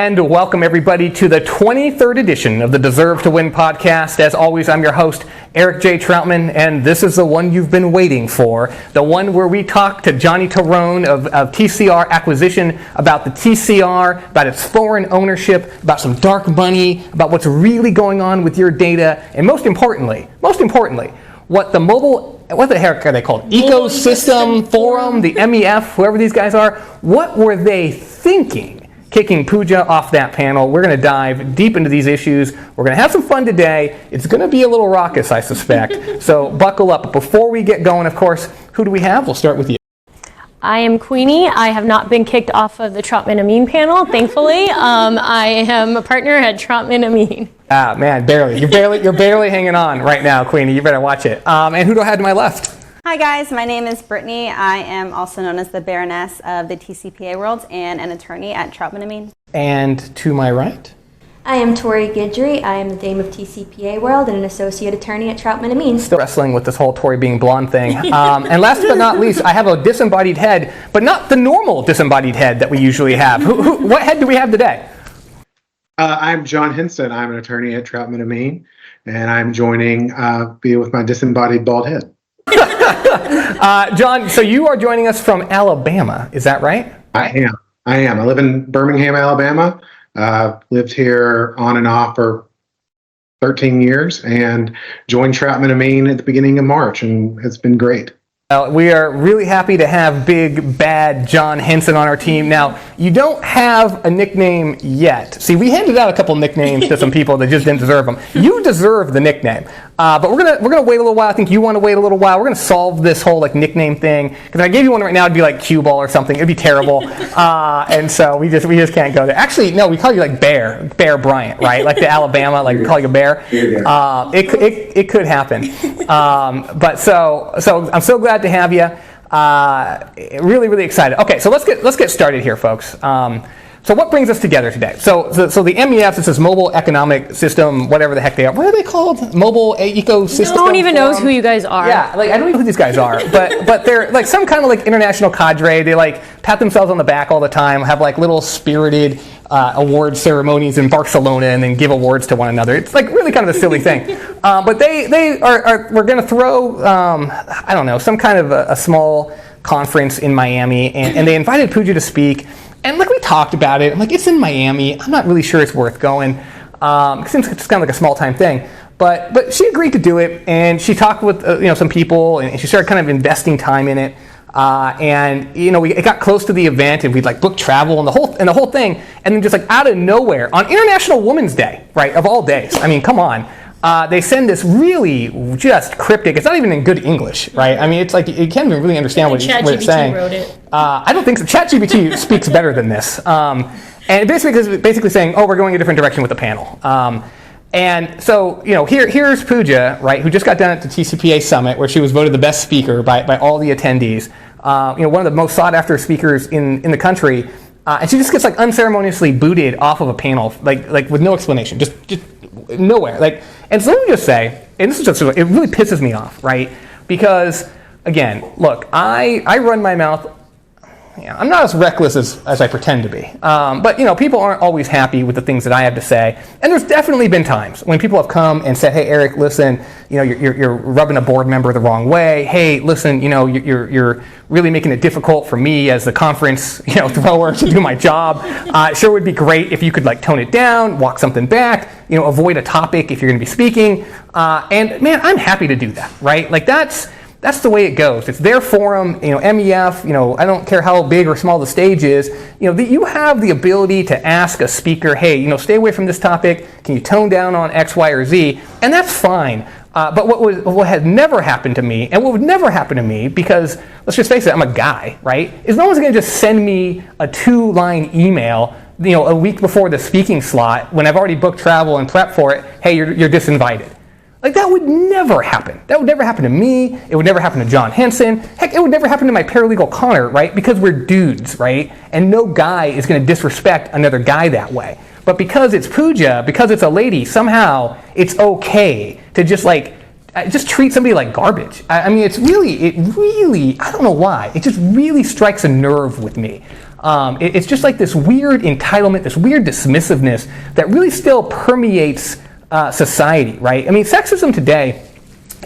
And welcome everybody to the 23rd edition of the Deserve to Win podcast. As always, I'm your host, Eric J. Troutman, and this is the one you've been waiting for, the one where we talk to Johnny Tyrone of TCR Acquisition about the TCR, about its foreign ownership, about some dark money, about what's really going on with your data, and most importantly, what the heck are they called? Ecosystem Forum, the MEF, whoever these guys are, what were they thinking kicking Puja off that panel? We're going to dive deep into these issues. We're going to have some fun today. It's going to be a little raucous, I suspect. So buckle up. But before we get going, of course, who do we have? We'll start with you. I am Queenie. I have not been kicked off of the Troutman Amin panel, thankfully. I am a partner at Troutman Amin. Ah, man, barely. You're barely hanging on right now, Queenie. You better watch it. And who do I have to my left? Hi guys, my name is Brittany. I am also known as the Baroness of the TCPA world and an attorney at Troutman Amin. And to my right? I am Tori Guidry. I am the Dame of TCPA world and an associate attorney at Troutman Amin. Still wrestling with this whole Tori being blonde thing. And last but not least, I have a disembodied head, but not the normal disembodied head that we usually have. What head do we have today? I'm John Henson. I'm an attorney at Troutman Amin, and I'm joining with my disembodied bald head. John, so you are joining us from Alabama, is that right? I am. I live in Birmingham, Alabama. Lived here on and off for 13 years and joined Troutman Amin at the beginning of March, and it's been great. We are really happy to have big, bad John Henson on our team. Now, you don't have a nickname yet. See, we handed out a couple nicknames to some people that just didn't deserve them. You deserve the nickname. But we're gonna wait a little while. I think you want to wait a little while. We're gonna solve this whole nickname thing. Because if I gave you one right now, it'd be like Cue Ball or something. It'd be terrible. And so we just can't go there. Actually, no, we call you Bear Bryant, right? Like the Alabama, we call you a bear. It could happen. But so I'm so glad to have you. Really, really excited. Okay, so let's get started here, folks. So what brings us together today? So the MEF, it's this mobile economic system, whatever the heck they are. What are they called? Mobile ecosystem. No one even knows who you guys are. Yeah, I don't know who these guys are, but they're some kind of international cadre. They pat themselves on the back all the time, have little spirited award ceremonies in Barcelona, and then give awards to one another. It's really kind of a silly thing. But we're going to throw I don't know, some kind of a small conference in Miami, and they invited Puja to speak. And we talked about it. I'm it's in Miami. I'm not really sure it's worth going. It seems it's kind of a small time thing. But she agreed to do it, and she talked with some people, and she started kind of investing time in it. And it got close to the event, and we'd booked travel and the whole thing, and then just out of nowhere on International Women's Day, right, of all days. I mean, come on. They send this really just cryptic. It's not even in good English, right? I mean, it's you can't even really understand what it's saying. Wrote it. I don't think so. ChatGPT speaks better than this. And it's basically saying, oh, we're going a different direction with the panel. And so, here's Puja, right, who just got done at the TCPA Summit, where she was voted the best speaker by all the attendees. One of the most sought after speakers in the country. And she just gets unceremoniously booted off of a panel, with no explanation, just nowhere. And so let me just say, and this is just, it really pisses me off, right? Because again, look, I run my mouth. I'm not as reckless as I pretend to be. But people aren't always happy with the things that I have to say. And there's definitely been times when people have come and said, "Hey, Eric, listen, you're rubbing a board member the wrong way. Hey, listen, you're really making it difficult for me as the conference thrower to do my job. It sure would be great if you could tone it down, walk something back, avoid a topic if you're going to be speaking." And man, I'm happy to do that, right? That's the way it goes. It's their forum, MEF, I don't care how big or small the stage is, you have the ability to ask a speaker, hey, stay away from this topic, can you tone down on X, Y, or Z? And that's fine. But what has never happened to me, and what would never happen to me, because let's just face it, I'm a guy, right, is no one's going to just send me a 2-line email, a week before the speaking slot, when I've already booked travel and prepped for it, hey, you're disinvited. That would never happen. That would never happen to me. It would never happen to John Henson. Heck, it would never happen to my paralegal Connor, right? Because we're dudes, right? And no guy is going to disrespect another guy that way. But because it's Puja, because it's a lady, somehow it's okay to just treat somebody like garbage. I mean, it really, I don't know why. It just really strikes a nerve with me. It's just like this weird entitlement, this weird dismissiveness that really still permeates society, right? I mean, sexism today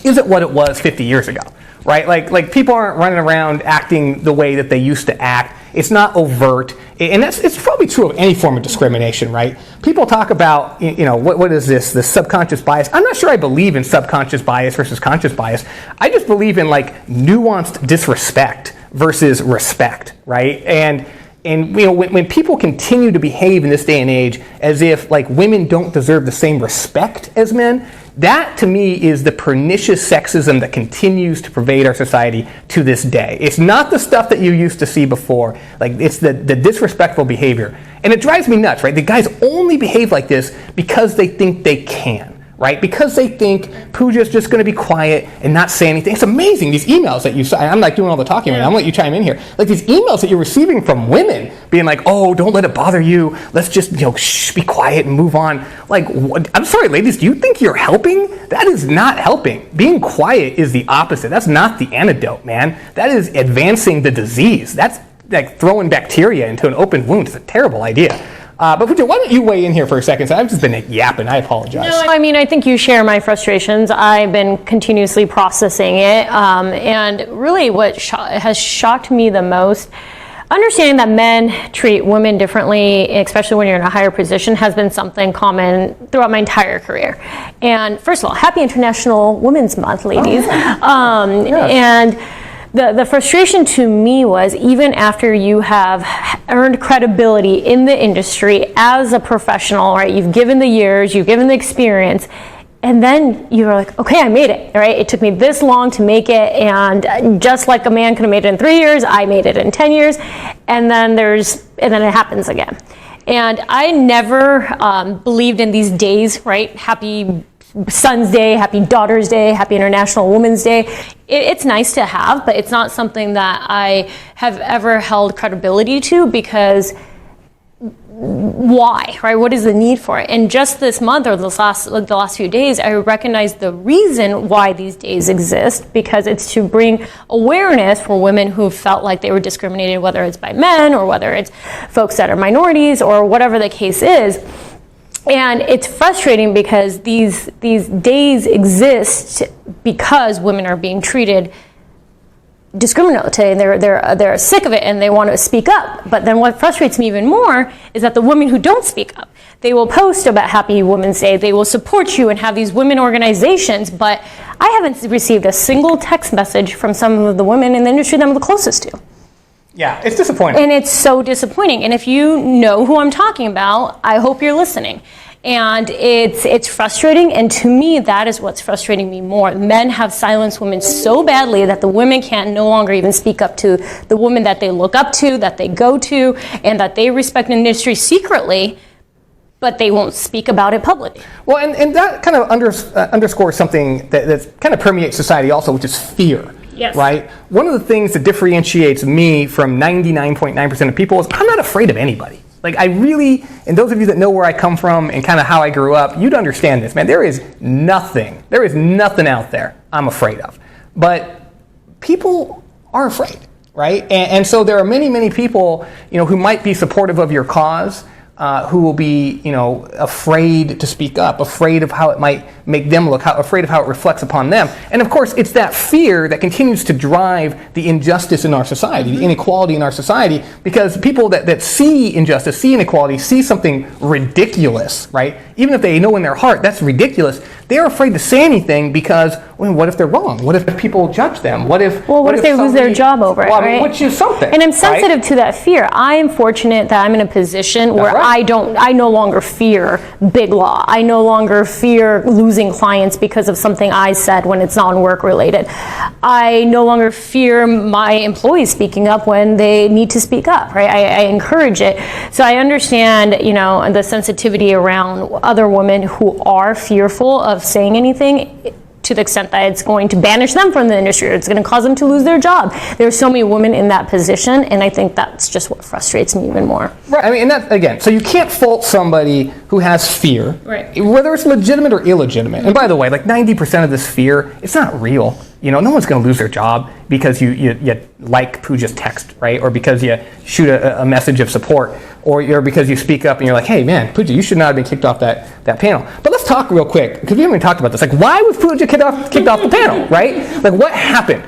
isn't what it was 50 years ago, right? Like people aren't running around acting the way that they used to act. It's not overt, and it's probably true of any form of discrimination, right? People talk about, what is this subconscious bias? I'm not sure I believe in subconscious bias versus conscious bias. I just believe in like nuanced disrespect versus respect, right? And when people continue to behave in this day and age as if like women don't deserve the same respect as men, that to me is the pernicious sexism that continues to pervade our society to this day. It's not the stuff that you used to see before. Like, it's the disrespectful behavior. And it drives me nuts, right? The guys only behave like this because they think they can, right? Because they think Puja's just going to be quiet and not say anything. It's amazing, these emails that you saw. I'm like doing all the talking right now. I'm going to let you chime in here. Like these emails that you're receiving from women being like, oh, don't let it bother you. Let's just, shh, be quiet and move on. Like, what? I'm sorry, ladies, do you think you're helping? That is not helping. Being quiet is the opposite. That's not the antidote, man. That is advancing the disease. That's like throwing bacteria into an open wound. It's a terrible idea. But Puja, why don't you weigh in here for a second? So I've just been yapping. I apologize. No, I mean, I think you share my frustrations. I've been continuously processing it. And really what has shocked me the most, understanding that men treat women differently, especially when you're in a higher position, has been something common throughout my entire career. And first of all, happy International Women's Month, ladies. Oh, yes. And the frustration to me was, even after you have earned credibility in the industry as a professional, right? You've given the years, you've given the experience, and then you're like, okay, I made it, right? It took me this long to make it, and just like a man could have made it in 3 years, I made it in 10 years, and then it happens again. And I never believed in these days, right? Happy Son's Day, Happy Daughter's Day, Happy International Women's Day. It's nice to have, but it's not something that I have ever held credibility to, because why, right? What is the need for it? And just this month, or the last few days, I recognized the reason why these days exist, because it's to bring awareness for women who felt like they were discriminated, whether it's by men or whether it's folks that are minorities or whatever the case is. And it's frustrating because these days exist because women are being treated discriminatory, and they're sick of it and they want to speak up. But then what frustrates me even more is that the women who don't speak up, they will post about Happy Women's Day, they will support you and have these women organizations, but I haven't received a single text message from some of the women in the industry that I'm the closest to. Yeah, it's disappointing. And it's so disappointing. And if you know who I'm talking about, I hope you're listening. And it's frustrating. And to me, that is what's frustrating me more. Men have silenced women so badly that the women can no longer even speak up to the women that they look up to, that they go to, and that they respect in the industry secretly, but they won't speak about it publicly. Well, and that kind of underscores something that kind of permeates society also, which is fear. Yes. Right? One of the things that differentiates me from 99.9% of people is I'm not afraid of anybody. Like, I really, and those of you that know where I come from and kind of how I grew up, you'd understand this, man. There is nothing out there I'm afraid of. But people are afraid, right? And so there are many, many people, who might be supportive of your cause, who will be, afraid to speak up, afraid of how it might make them look, afraid of how it reflects upon them. And of course, it's that fear that continues to drive the injustice in our society, the inequality in our society, because people that see injustice, see inequality, see something ridiculous, right? Even if they know in their heart that's ridiculous, they're afraid to say anything because, what if they're wrong? What if people judge them? What if they lose their job over it, right? Which is something. And I'm sensitive to that fear. I am fortunate that I'm in a position where I no longer fear big law. I no longer fear losing clients because of something I said when it's non-work related. I no longer fear my employees speaking up when they need to speak up, right? I encourage it. So I understand, the sensitivity around other women who are fearful of saying anything. to the extent that it's going to banish them from the industry, or it's going to cause them to lose their job. There's so many women in that position, and I think that's just what frustrates me even more. Right. I mean, and that, again, so you can't fault somebody who has fear, Right. whether it's legitimate or illegitimate. And by the way, like 90% of this fear, it's not real. You know, no one's going to lose their job because you like Puja's text, right? Or because you shoot a message of support, or because you speak up and you're like, hey man, Puja, you should not have been kicked off that panel. But let's talk real quick, because we haven't even talked about this. Like, why was Puja kicked off the panel, right? Like, what happened?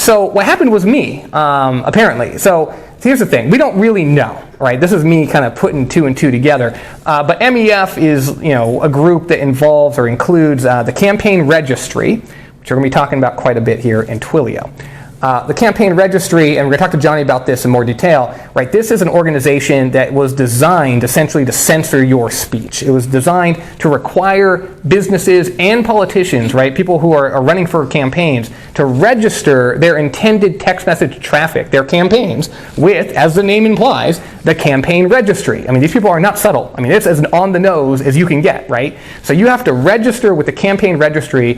So what happened was me, apparently. So here's the thing: we don't really know, right? This is me kind of putting two and two together. But MEF is, a group that involves or includes the Campaign Registry, which we're going to be talking about quite a bit here in Twilio. The Campaign Registry, and we're going to talk to Johnny about this in more detail, right? This is an organization that was designed essentially to censor your speech. It was designed to require businesses and politicians, right, people who are running for campaigns, to register their intended text message traffic, their campaigns, with, as the name implies, the Campaign Registry. I mean, these people are not subtle. I mean, it's as on the nose as you can get, right? So you have to register with the Campaign Registry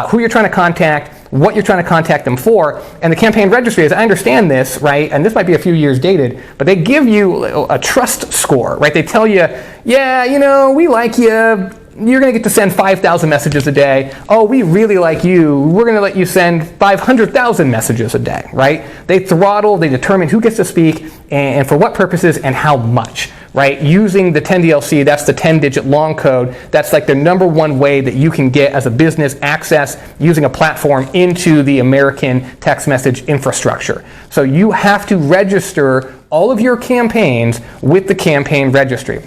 who you're trying to contact, what you're trying to contact them for. And the Campaign Registry, as I understand this, right, and this might be a few years dated, but they give you a trust score, right? They tell you, yeah, we like you. You're going to get to send 5,000 messages a day. Oh, we really like you. We're going to let you send 500,000 messages a day, right? They determine who gets to speak and for what purposes and how much, right? Using the 10DLC, that's the 10-digit long code. That's like the number one way that you can get as a business access using a platform into the American text message infrastructure. So you have to register all of your campaigns with the Campaign Registry.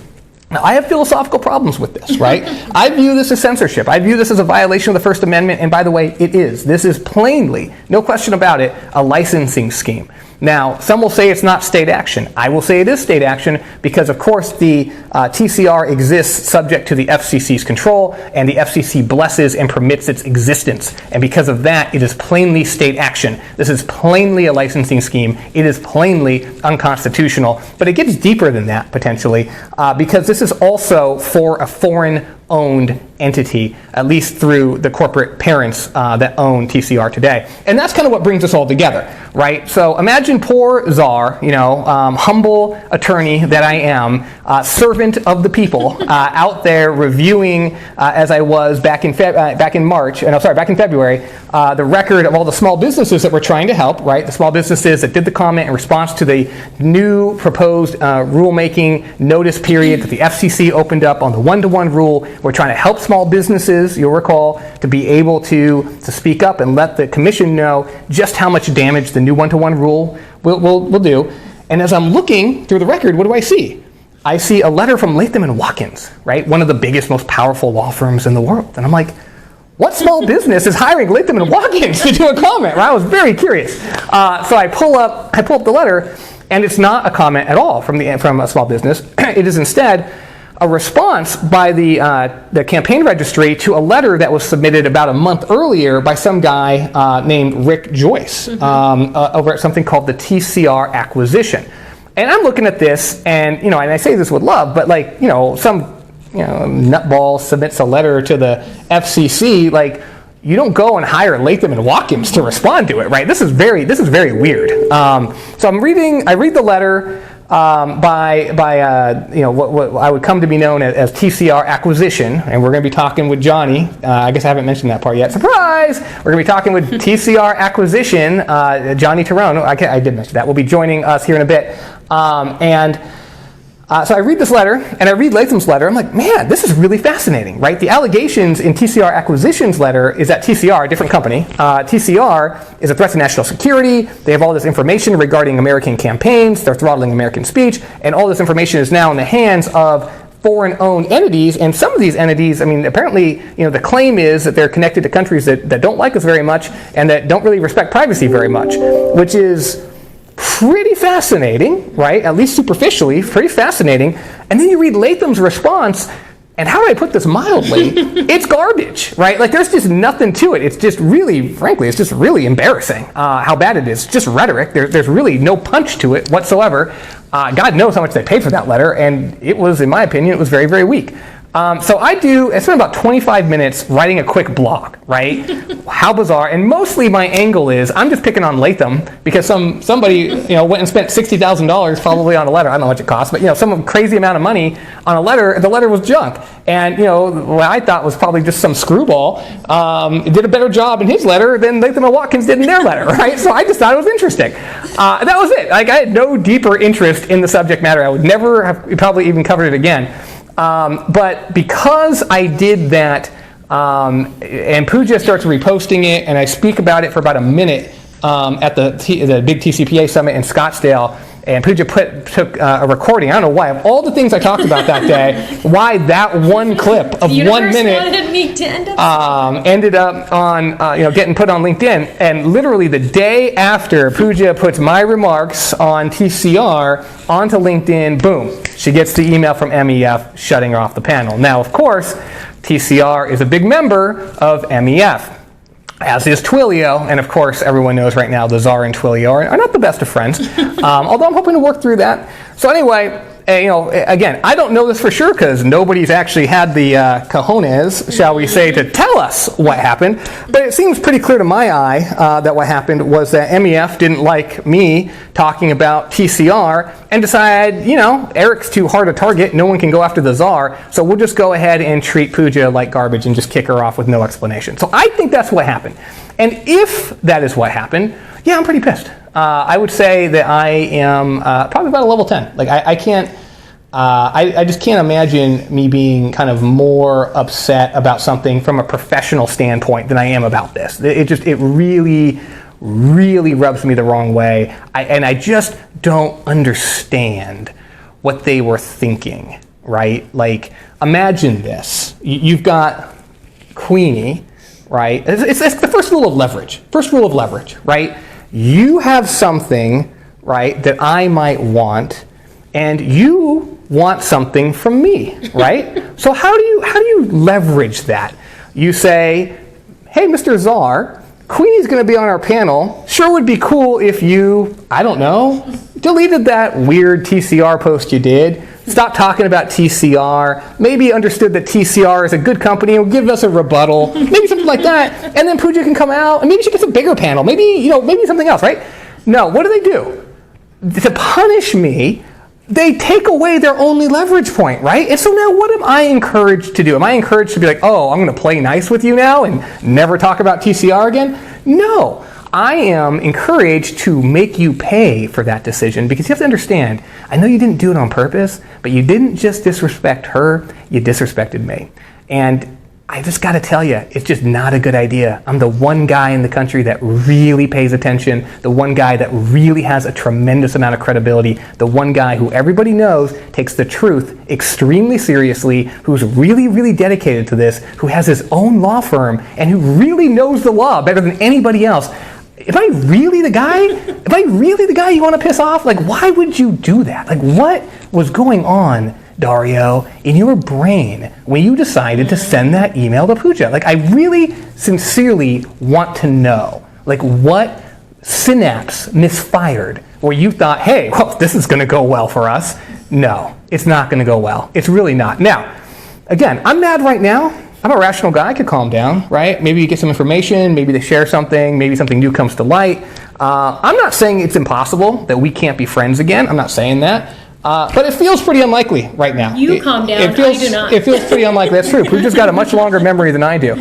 Now, I have philosophical problems with this, right? I view this as censorship. I view this as a violation of the First Amendment, and by the way, it is. This is plainly, no question about it, a licensing scheme. Now, some will say it's not state action. I will say it is state action because, of course, the TCR exists subject to the FCC's control, and the FCC blesses and permits its existence. And because of that, it is plainly state action. This is plainly a licensing scheme. It is plainly unconstitutional. But it gets deeper than that, potentially, because this is also for a foreign-owned entity, at least through the corporate parents that own TCR today. And that's kind of what brings us all together, right? So imagine poor Czar, humble attorney that I am, servant of the people, out there reviewing, as I was back in February, the record of all the small businesses that we're trying to help, right? The small businesses that did the comment in response to the new proposed rulemaking notice period that the FCC opened up on the one-to-one rule. We're trying to help small businesses, you'll recall, to be able to speak up and let the commission know just how much damage the new one-to-one rule will do. And as I'm looking through the record, what do I see? I see a letter from Latham & Watkins, right? One of the biggest, most powerful law firms in the world. And I'm like, what small business is hiring Latham & Watkins to do a comment? Right? I was very curious. So I pull up the letter, and it's not a comment at all from a small business. It is instead a response by the Campaign Registry to a letter that was submitted about a month earlier by some guy named Rick Joyce over at something called the TCR acquisition. And I'm looking at this, and and I say this with love, but some nutball submits a letter to the FCC, like, you don't go and hire Latham & Watkins to respond to it, right? This is very weird. So I read the letter by what I would come to be known as TCR acquisition, and we're going to be talking with Johnny. I guess I haven't mentioned that part yet. Surprise! We're going to be talking with TCR acquisition, Johnny Tyrone. I did mention that. Will be joining us here in a bit. So I read this letter, and I read Latham's letter. I'm like, man, this is really fascinating, right? The allegations in TCR Acquisition's letter is that TCR, a different company, TCR is a threat to national security. They have all this information regarding American campaigns. They're throttling American speech, and all this information is now in the hands of foreign-owned entities. And some of these entities, apparently, the claim is that they're connected to countries that don't like us very much and that don't really respect privacy very much, which is pretty fascinating, right? At least superficially, pretty fascinating. And then you read Latham's response, and how do I put this mildly? It's garbage, right? Like, there's just nothing to it. It's just really, frankly, it's just really embarrassing how bad it is. It's just rhetoric. There's really no punch to it whatsoever. God knows how much they paid for that letter, and it was, in my opinion, it was very, very weak. So I spend about 25 minutes writing a quick blog, right? How bizarre. And mostly my angle is, I'm just picking on Latham because somebody went and spent $60,000 probably on a letter. I don't know how much it cost, but some crazy amount of money on a letter. The letter was junk. And what I thought was probably just some screwball did a better job in his letter than Latham and Watkins did in their letter, right? So I just thought it was interesting. That was it. Like, I had no deeper interest in the subject matter. I would never have probably even covered it again. But because I did that, and Puja starts reposting it, and I speak about it for about a minute at the big TCPA summit in Scottsdale, and Puja took a recording. I don't know why. Of all the things I talked about that day, why that one clip of 1 minute ended up on getting put on LinkedIn. And literally the day after Puja puts my remarks on TCR onto LinkedIn, boom, she gets the email from MEF shutting her off the panel. Now, of course, TCR is a big member of MEF, as is Twilio, and of course everyone knows right now the Czar and Twilio are not the best of friends, although I'm hoping to work through that. So anyway, again, I don't know this for sure because nobody's actually had the cojones, shall we say, to tell us what happened, but it seems pretty clear to my eye that what happened was that MEF didn't like me talking about TCR and decided, Eric's too hard a target, no one can go after the Czar, so we'll just go ahead and treat Puja like garbage and just kick her off with no explanation. So I think that's what happened. And if that is what happened, yeah, I'm pretty pissed. I would say that I am probably about a level 10. Like, I can't, I just can't imagine me being kind of more upset about something from a professional standpoint than I am about this. It really, really rubs me the wrong way. And I just don't understand what they were thinking, right? Like, imagine this. You've got Queenie, right? It's the first rule of leverage. First rule of leverage, right? You have something, right, that I might want, and you want something from me, right? So how do you leverage that? You say, hey, Mr. Czar, Queenie's going to be on our panel. Sure would be cool if you, I don't know, deleted that weird TCR post you did. Stop talking about TCR. Maybe understood that TCR is a good company and will give us a rebuttal. Maybe something like that. And then Puja can come out and maybe she gets a bigger panel. Maybe something else, right? No, what do? To punish me, they take away their only leverage point, right? And so now what am I encouraged to do? Am I encouraged to be like, oh, I'm going to play nice with you now and never talk about TCR again? No. I am encouraged to make you pay for that decision because you have to understand, I know you didn't do it on purpose, but you didn't just disrespect her, you disrespected me. And I just got to tell you, it's just not a good idea. I'm the one guy in the country that really pays attention, the one guy that really has a tremendous amount of credibility, the one guy who everybody knows takes the truth extremely seriously, who's really, really dedicated to this, who has his own law firm, and who really knows the law better than anybody else. Am I really the guy? Am I really the guy you want to piss off? Like, why would you do that? Like, what was going on, Dario, in your brain when you decided to send that email to Puja? Like, I really sincerely want to know, like, what synapse misfired where you thought, hey, well, this is going to go well for us. No, it's not going to go well. It's really not. Now, again, I'm mad right now. I'm a rational guy. I could calm down, right? Maybe you get some information. Maybe they share something. Maybe something new comes to light. I'm not saying it's impossible that we can't be friends again. I'm not saying that. But it feels pretty unlikely right now. Calm down. I do not. It feels pretty unlikely. That's true. Puja's got a much longer memory than I do.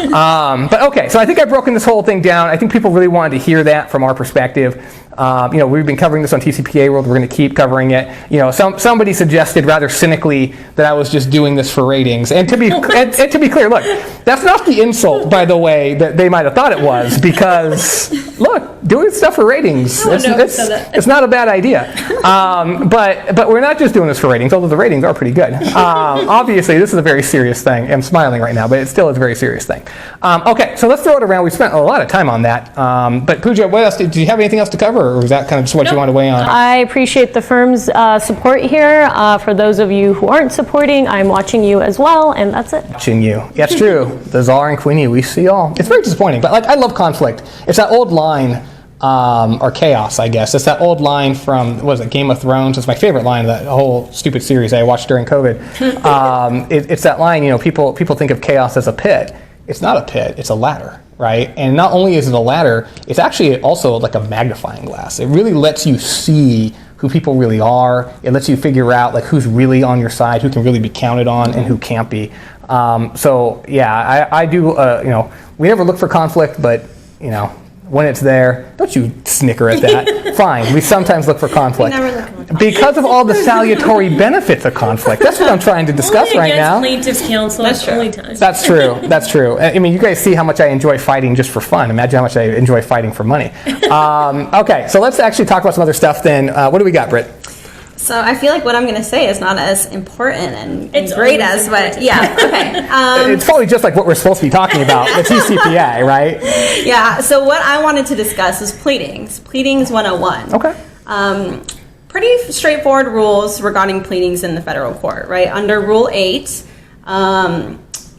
But okay, so I think I've broken this whole thing down. I think people really wanted to hear that from our perspective. We've been covering this on TCPA World. We're going to keep covering it. Somebody suggested rather cynically that I was just doing this for ratings. And to be and to be clear, look, that's not the insult, by the way, that they might have thought it was. Because look, doing stuff for ratings, it's not a bad idea. But we're not just doing this for ratings, although the ratings are pretty good. Obviously, this is a very serious thing. I'm smiling right now, but it still is a very serious thing. Okay, so let's throw it around. We spent a lot of time on that. But Puja, what else? Did you have anything else to cover? Or was that kind of just what you wanted to weigh on? I appreciate the firm's support here. For those of you who aren't supporting, I'm watching you as well, and that's it. Watching you. Yeah, it's true. The Czar and Queenie, we see all. It's very disappointing, but like I love conflict. It's that old line, or chaos, I guess. It's that old line from, what is it, Game of Thrones? It's my favorite line of that whole stupid series I watched during COVID. It's that line, people think of chaos as a pit. It's not a pit, it's a ladder, right? And not only is it a ladder, it's actually also like a magnifying glass. It really lets you see who people really are. It lets you figure out like who's really on your side, who can really be counted on, and who can't be. So yeah, I do. We never look for conflict, but when it's there, don't you snicker at that. Fine, we sometimes look for conflict. We never look for conflict. Because of all the salutary benefits of conflict. That's what I'm trying to discuss only right now. Plaintiff's counsel. That's true. Only time. That's true. That's true. I mean, you guys see how much I enjoy fighting just for fun. Imagine how much I enjoy fighting for money. Okay, so let's actually talk about some other stuff then. What do we got, Britt? So I feel like what I'm going to say is not as important and It's great always as what, important. yeah, okay. It's probably just like what we're supposed to be talking about, the TCPA, right? Yeah, so what I wanted to discuss is pleadings. Pleadings 101. Okay. Pretty straightforward rules regarding pleadings in the federal court, right? Under Rule 8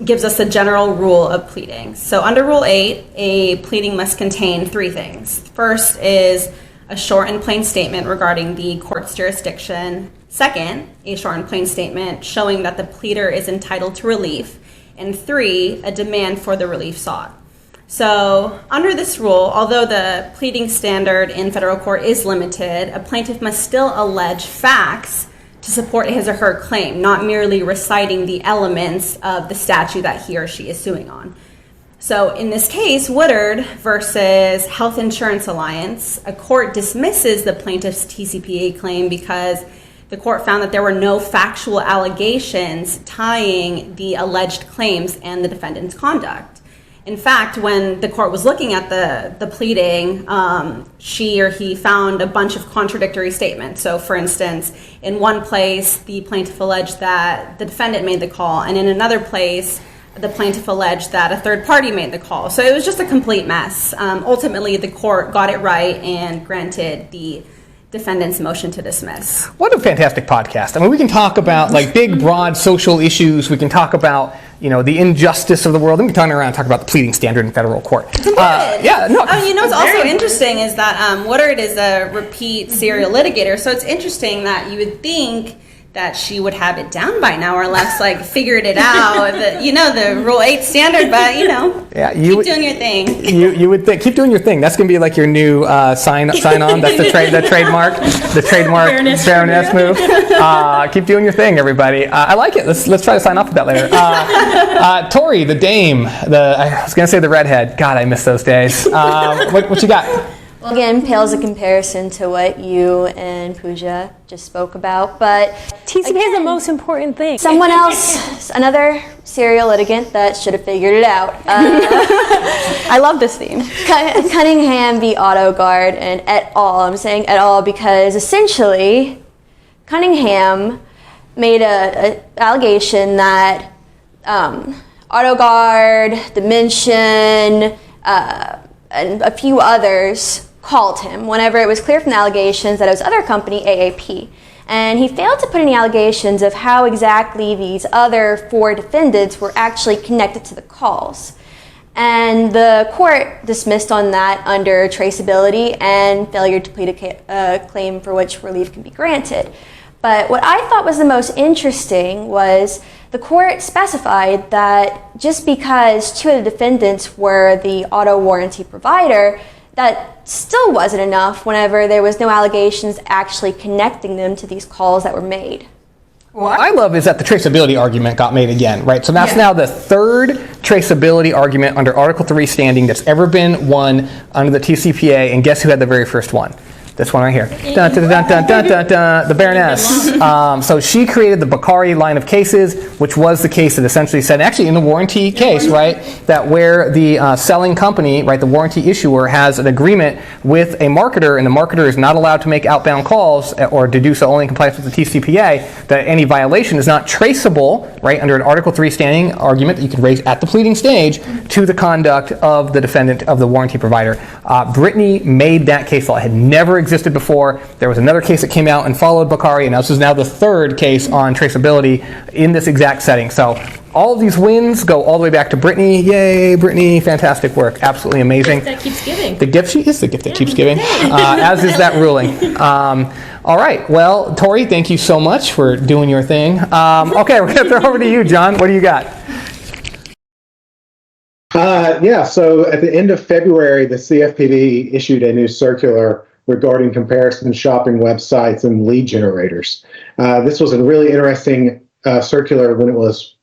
gives us a general rule of pleadings. So under Rule 8, a pleading must contain three things. First is a short and plain statement regarding the court's jurisdiction. Second, a short and plain statement showing that the pleader is entitled to relief. And three, a demand for the relief sought. So under this rule, although the pleading standard in federal court is limited, a plaintiff must still allege facts to support his or her claim, not merely reciting the elements of the statute that he or she is suing on. So in this case, Woodard versus Health Insurance Alliance, a court dismisses the plaintiff's TCPA claim because the court found that there were no factual allegations tying the alleged claims and the defendant's conduct. In fact, when the court was looking at the pleading, she or he found a bunch of contradictory statements. So for instance, in one place, the plaintiff alleged that the defendant made the call, and in another place, the plaintiff alleged that a third party made the call. So it was just a complete mess. Ultimately, the court got it right and granted the defendant's motion to dismiss. What a fantastic podcast. I mean, we can talk about like big, broad social issues. We can talk about, the injustice of the world. And we can turn around and talk about the pleading standard in federal court. Yeah, no. What's also interesting is that Woodard is a repeat serial litigator. So it's interesting that you would think that she would have it down by now, or less figured it out. The Rule 8 standard, but yeah, keep doing your thing. You would think, keep doing your thing. That's going to be like your new sign on. That's the trademark Baroness move. Keep doing your thing, everybody. I like it. Let's try to sign off with that later. Tori, the dame, I was going to say the redhead. God, I miss those days. What you got? Well, again, pales in comparison to what you and Puja just spoke about, but TCPA is the most important thing. someone else, another serial litigant that should have figured it out. I love this theme. Cunningham v. AutoGuard and et al. I'm saying et al. Because essentially Cunningham made an allegation that AutoGuard, Dimension, and a few others called him whenever it was clear from the allegations that it was other company, AAP. And he failed to put any allegations of how exactly these other four defendants were actually connected to the calls. And the court dismissed on that under traceability and failure to plead a claim for which relief can be granted. But what I thought was the most interesting was the court specified that just because two of the defendants were the auto warranty provider, that still wasn't enough whenever there was no allegations actually connecting them to these calls that were made. What I love is that the traceability argument got made again, right? So that's now the third traceability argument under Article 3 standing that's ever been won under the TCPA, and guess who had the very first one? This one right here. Dun, dun, dun, dun, dun, dun, dun, the Baroness. So she created the Bakari line of cases, which was the case that essentially said, actually in the warranty case, right, that where the selling company, right, the warranty issuer has an agreement with a marketer, and the marketer is not allowed to make outbound calls or to do so only in compliance with the TCPA, that any violation is not traceable, right, under an Article 3 standing argument that you can raise at the pleading stage to the conduct of the defendant of the warranty provider. Brittany made that case law. It had never existed before. There was another case that came out and followed Bakari, and this is now the third case on traceability in this exact setting. So all of these wins go all the way back to Brittany. Yay, Brittany, fantastic work, absolutely amazing. That keeps giving. The gift, she is the gift that keeps giving, as is that ruling. All right, well, Tori, thank you so much for doing your thing. Okay, we're going to throw over to you, John. What do you got? Yeah, so at the end of February, the CFPB issued a new circular regarding comparison shopping websites and lead generators. This was a really interesting circular when it was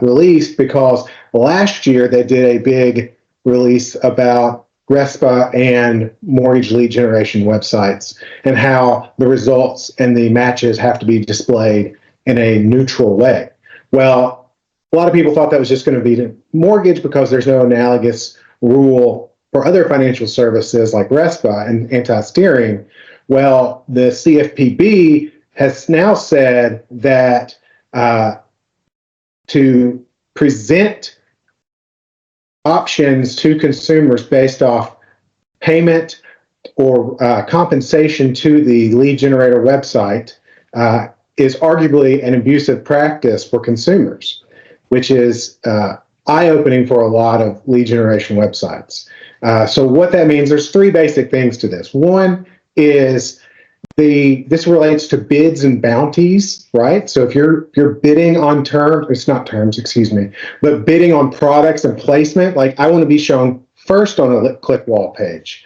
released, because last year they did a big release about RESPA and mortgage lead generation websites and how the results and the matches have to be displayed in a neutral way. Well, a lot of people thought that was just going to be the mortgage because there's no analogous rule for other financial services like RESPA and anti-steering. Well, the CFPB has now said that to present options to consumers based off payment or compensation to the lead generator website is arguably an abusive practice for consumers, which is eye-opening for a lot of lead generation websites. So what that means, there's three basic things to this. One is this relates to bids and bounties, right? So if you're bidding on terms, it's not terms, excuse me, but bidding on products and placement, like I want to be shown first on a click wall page.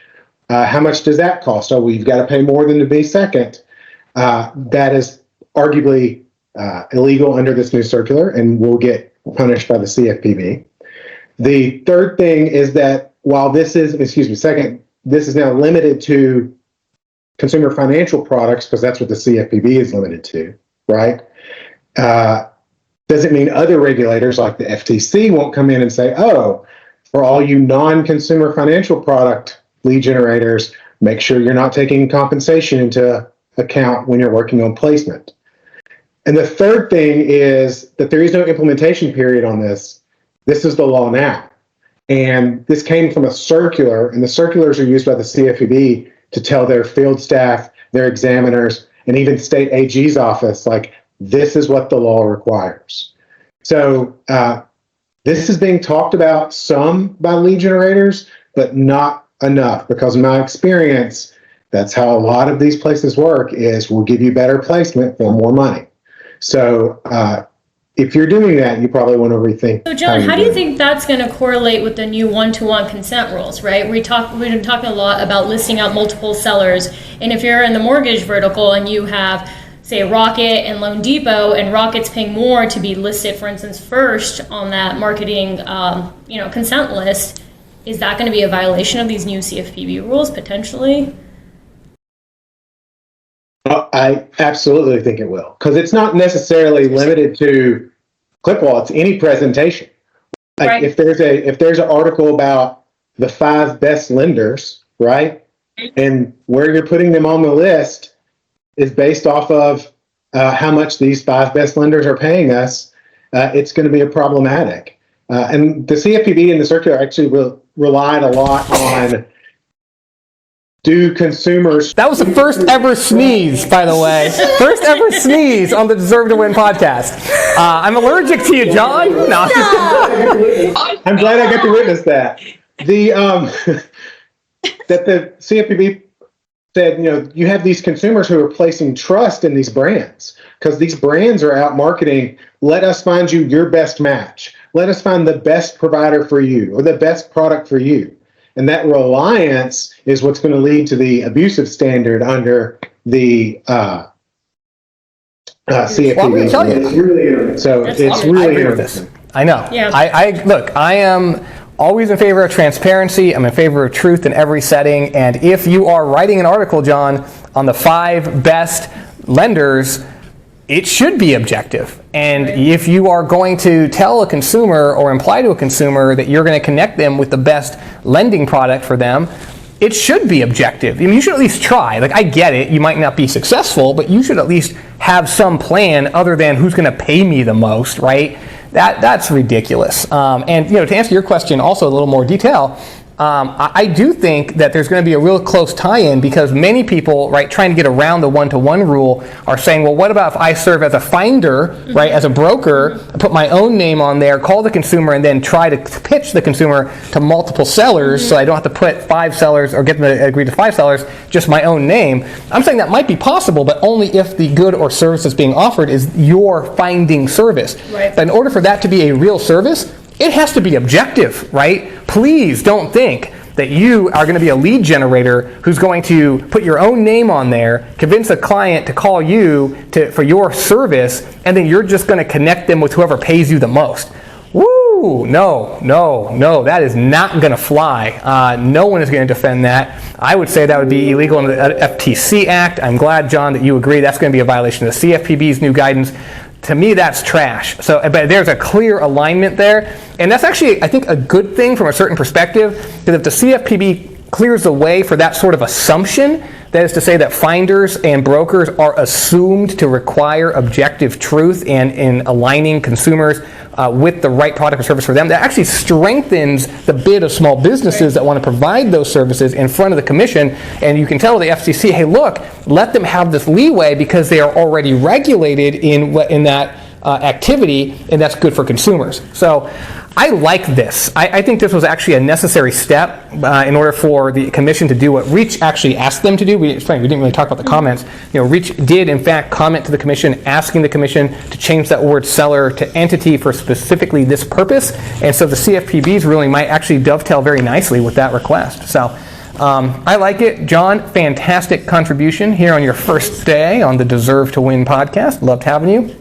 How much does that cost? Oh, well, you've got to pay more than to be second. That is arguably illegal under this new circular and will get punished by the CFPB. The third thing is that while this is, second, this is now limited to consumer financial products, because that's what the CFPB is limited to, right? Doesn't mean other regulators like the FTC won't come in and say, oh, for all you non-consumer financial product lead generators, make sure you're not taking compensation into account when you're working on placement. And the third thing is that there is no implementation period on this. This is the law now. And this came from a circular, and the circulars are used by the CFPB to tell their field staff, their examiners, and even state AG's office, like, this is what the law requires. So this is being talked about some by lead generators, but not enough, because in my experience, that's how a lot of these places work, is we'll give you better placement for more money. So if you're doing that, you probably want to rethink. So John, how do you think that's going to correlate with the new one-to-one consent rules, right? We've been talking a lot about listing out multiple sellers. And if you're in the mortgage vertical and you have, say, Rocket and Loan Depot, and Rocket's paying more to be listed, for instance, first on that marketing consent list, is that going to be a violation of these new CFPB rules, potentially? I absolutely think it will, because it's not necessarily limited to ClickWall. It's any presentation. Like right. if there's an article about the 5 best lenders, right, and where you're putting them on the list is based off of how much these 5 best lenders are paying us, it's going to be problematic. And the CFPB and the circular actually relied a lot on. Do consumers... That was the first ever sneeze, by the way. First ever sneeze on the Deserve to Win podcast. I'm allergic to you, John. No. I'm glad I got to witness that. That the CFPB said, you have these consumers who are placing trust in these brands, because these brands are out marketing, let us find you your best match. Let us find the best provider for you, or the best product for you. And that reliance is what's going to lead to the abusive standard under the CFPB. So it's really interesting. I know. Yeah. Look, I am always in favor of transparency. I'm in favor of truth in every setting. And if you are writing an article, John, on the 5 best lenders, it should be objective. And if you are going to tell a consumer or imply to a consumer that you're going to connect them with the best lending product for them, it should be objective. I mean, you should at least try. Like, I get it, you might not be successful, but you should at least have some plan other than who's going to pay me the most, right? That's ridiculous. And to answer your question also a little more detail, I do think that there's going to be a real close tie-in, because many people, right, trying to get around the one-to-one rule are saying, well, what about if I serve as a finder, right, as a broker, put my own name on there, call the consumer, and then try to pitch the consumer to multiple sellers, so I don't have to put 5 sellers or get them to agree to 5 sellers, just my own name. I'm saying that might be possible, but only if the good or service that's being offered is your finding service. Right. But in order for that to be a real service, it has to be objective, right? Please don't think that you are going to be a lead generator who's going to put your own name on there, convince a client to call you for your service, and then you're just going to connect them with whoever pays you the most. Woo! No, that is not going to fly. No one is going to defend that. I would say that would be illegal under the FTC Act. I'm glad, John, that you agree that's going to be a violation of the CFPB's new guidance. To me, that's trash. So, but there's a clear alignment there, and that's actually, I think, a good thing from a certain perspective, because if the CFPB clears the way for that sort of assumption, that is to say that finders and brokers are assumed to require objective truth and in aligning consumers with the right product or service for them, that actually strengthens the bid of small businesses that want to provide those services in front of the commission. And you can tell the FCC, hey, look, let them have this leeway because they are already regulated in that activity, and that's good for consumers. So I like this. I think this was actually a necessary step in order for the commission to do what Reach actually asked them to do. We didn't really talk about the comments. Reach did in fact comment to the commission, asking the commission to change that word seller to entity for specifically this purpose. And so the CFPB's ruling might actually dovetail very nicely with that request. So I like it. John, fantastic contribution here on your first day on the Deserve to Win podcast. Loved having you.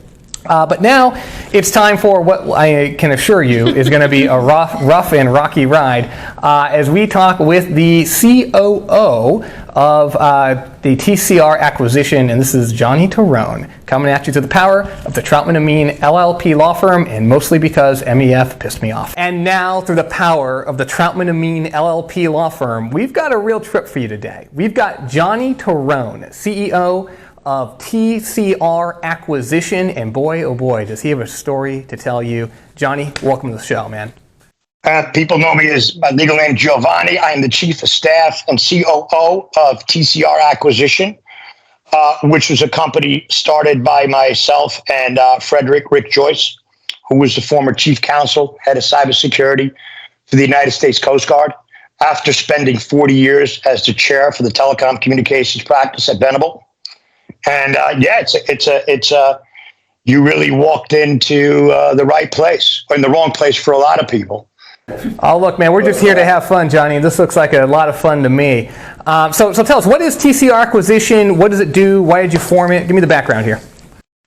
But now it's time for what I can assure you is going to be a rough and rocky ride as we talk with the COO of the TCR acquisition, and this is Johnny Torone, coming at you through the power of the Troutman Amin LLP law firm, and mostly because MEF pissed me off. And now, through the power of the Troutman Amin LLP law firm, we've got a real trip for you today. We've got Johnny Torone, CEO of TCR Acquisition, and boy, oh boy, does he have a story to tell you. Johnny, welcome to the show, man. People know me as my legal name, Giovanni. I am the Chief of Staff and COO of TCR Acquisition, which was a company started by myself and Rick Joyce, who was the former Chief Counsel, Head of Cybersecurity for the United States Coast Guard, after spending 40 years as the chair for the telecom communications practice at Venable. And you really walked into the right place, or in the wrong place for a lot of people. Oh, look, man, we're just here to have fun, Johnny. This looks like a lot of fun to me. So tell us, what is TCR Acquisition? What does it do? Why did you form it? Give me the background here.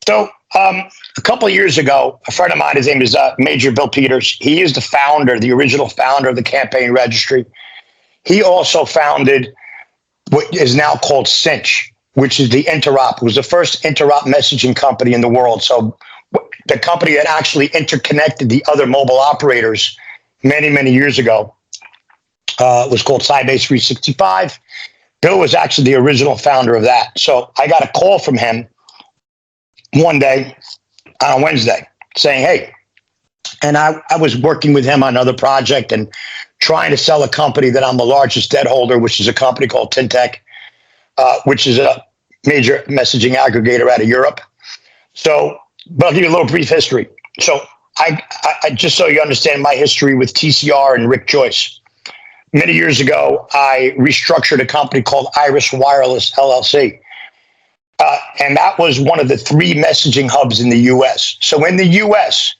So a couple of years ago, a friend of mine, his name is Major Bill Peters. He is the original founder of the Campaign Registry. He also founded what is now called Cinch, which is the Interop. It was the first interop messaging company in the world. So the company that actually interconnected the other mobile operators many, many years ago was called Sybase 365. Bill was actually the original founder of that. So I got a call from him one day on a Wednesday saying, hey, and I was working with him on another project and trying to sell a company that I'm the largest debt holder, which is a company called Tintech, which is a major messaging aggregator out of Europe. So, but I'll give you a little brief history. So I just so you understand my history with TCR and Rick Joyce. Many years ago, I restructured a company called Iris Wireless LLC. And that was one of the 3 messaging hubs in the US. So in the US,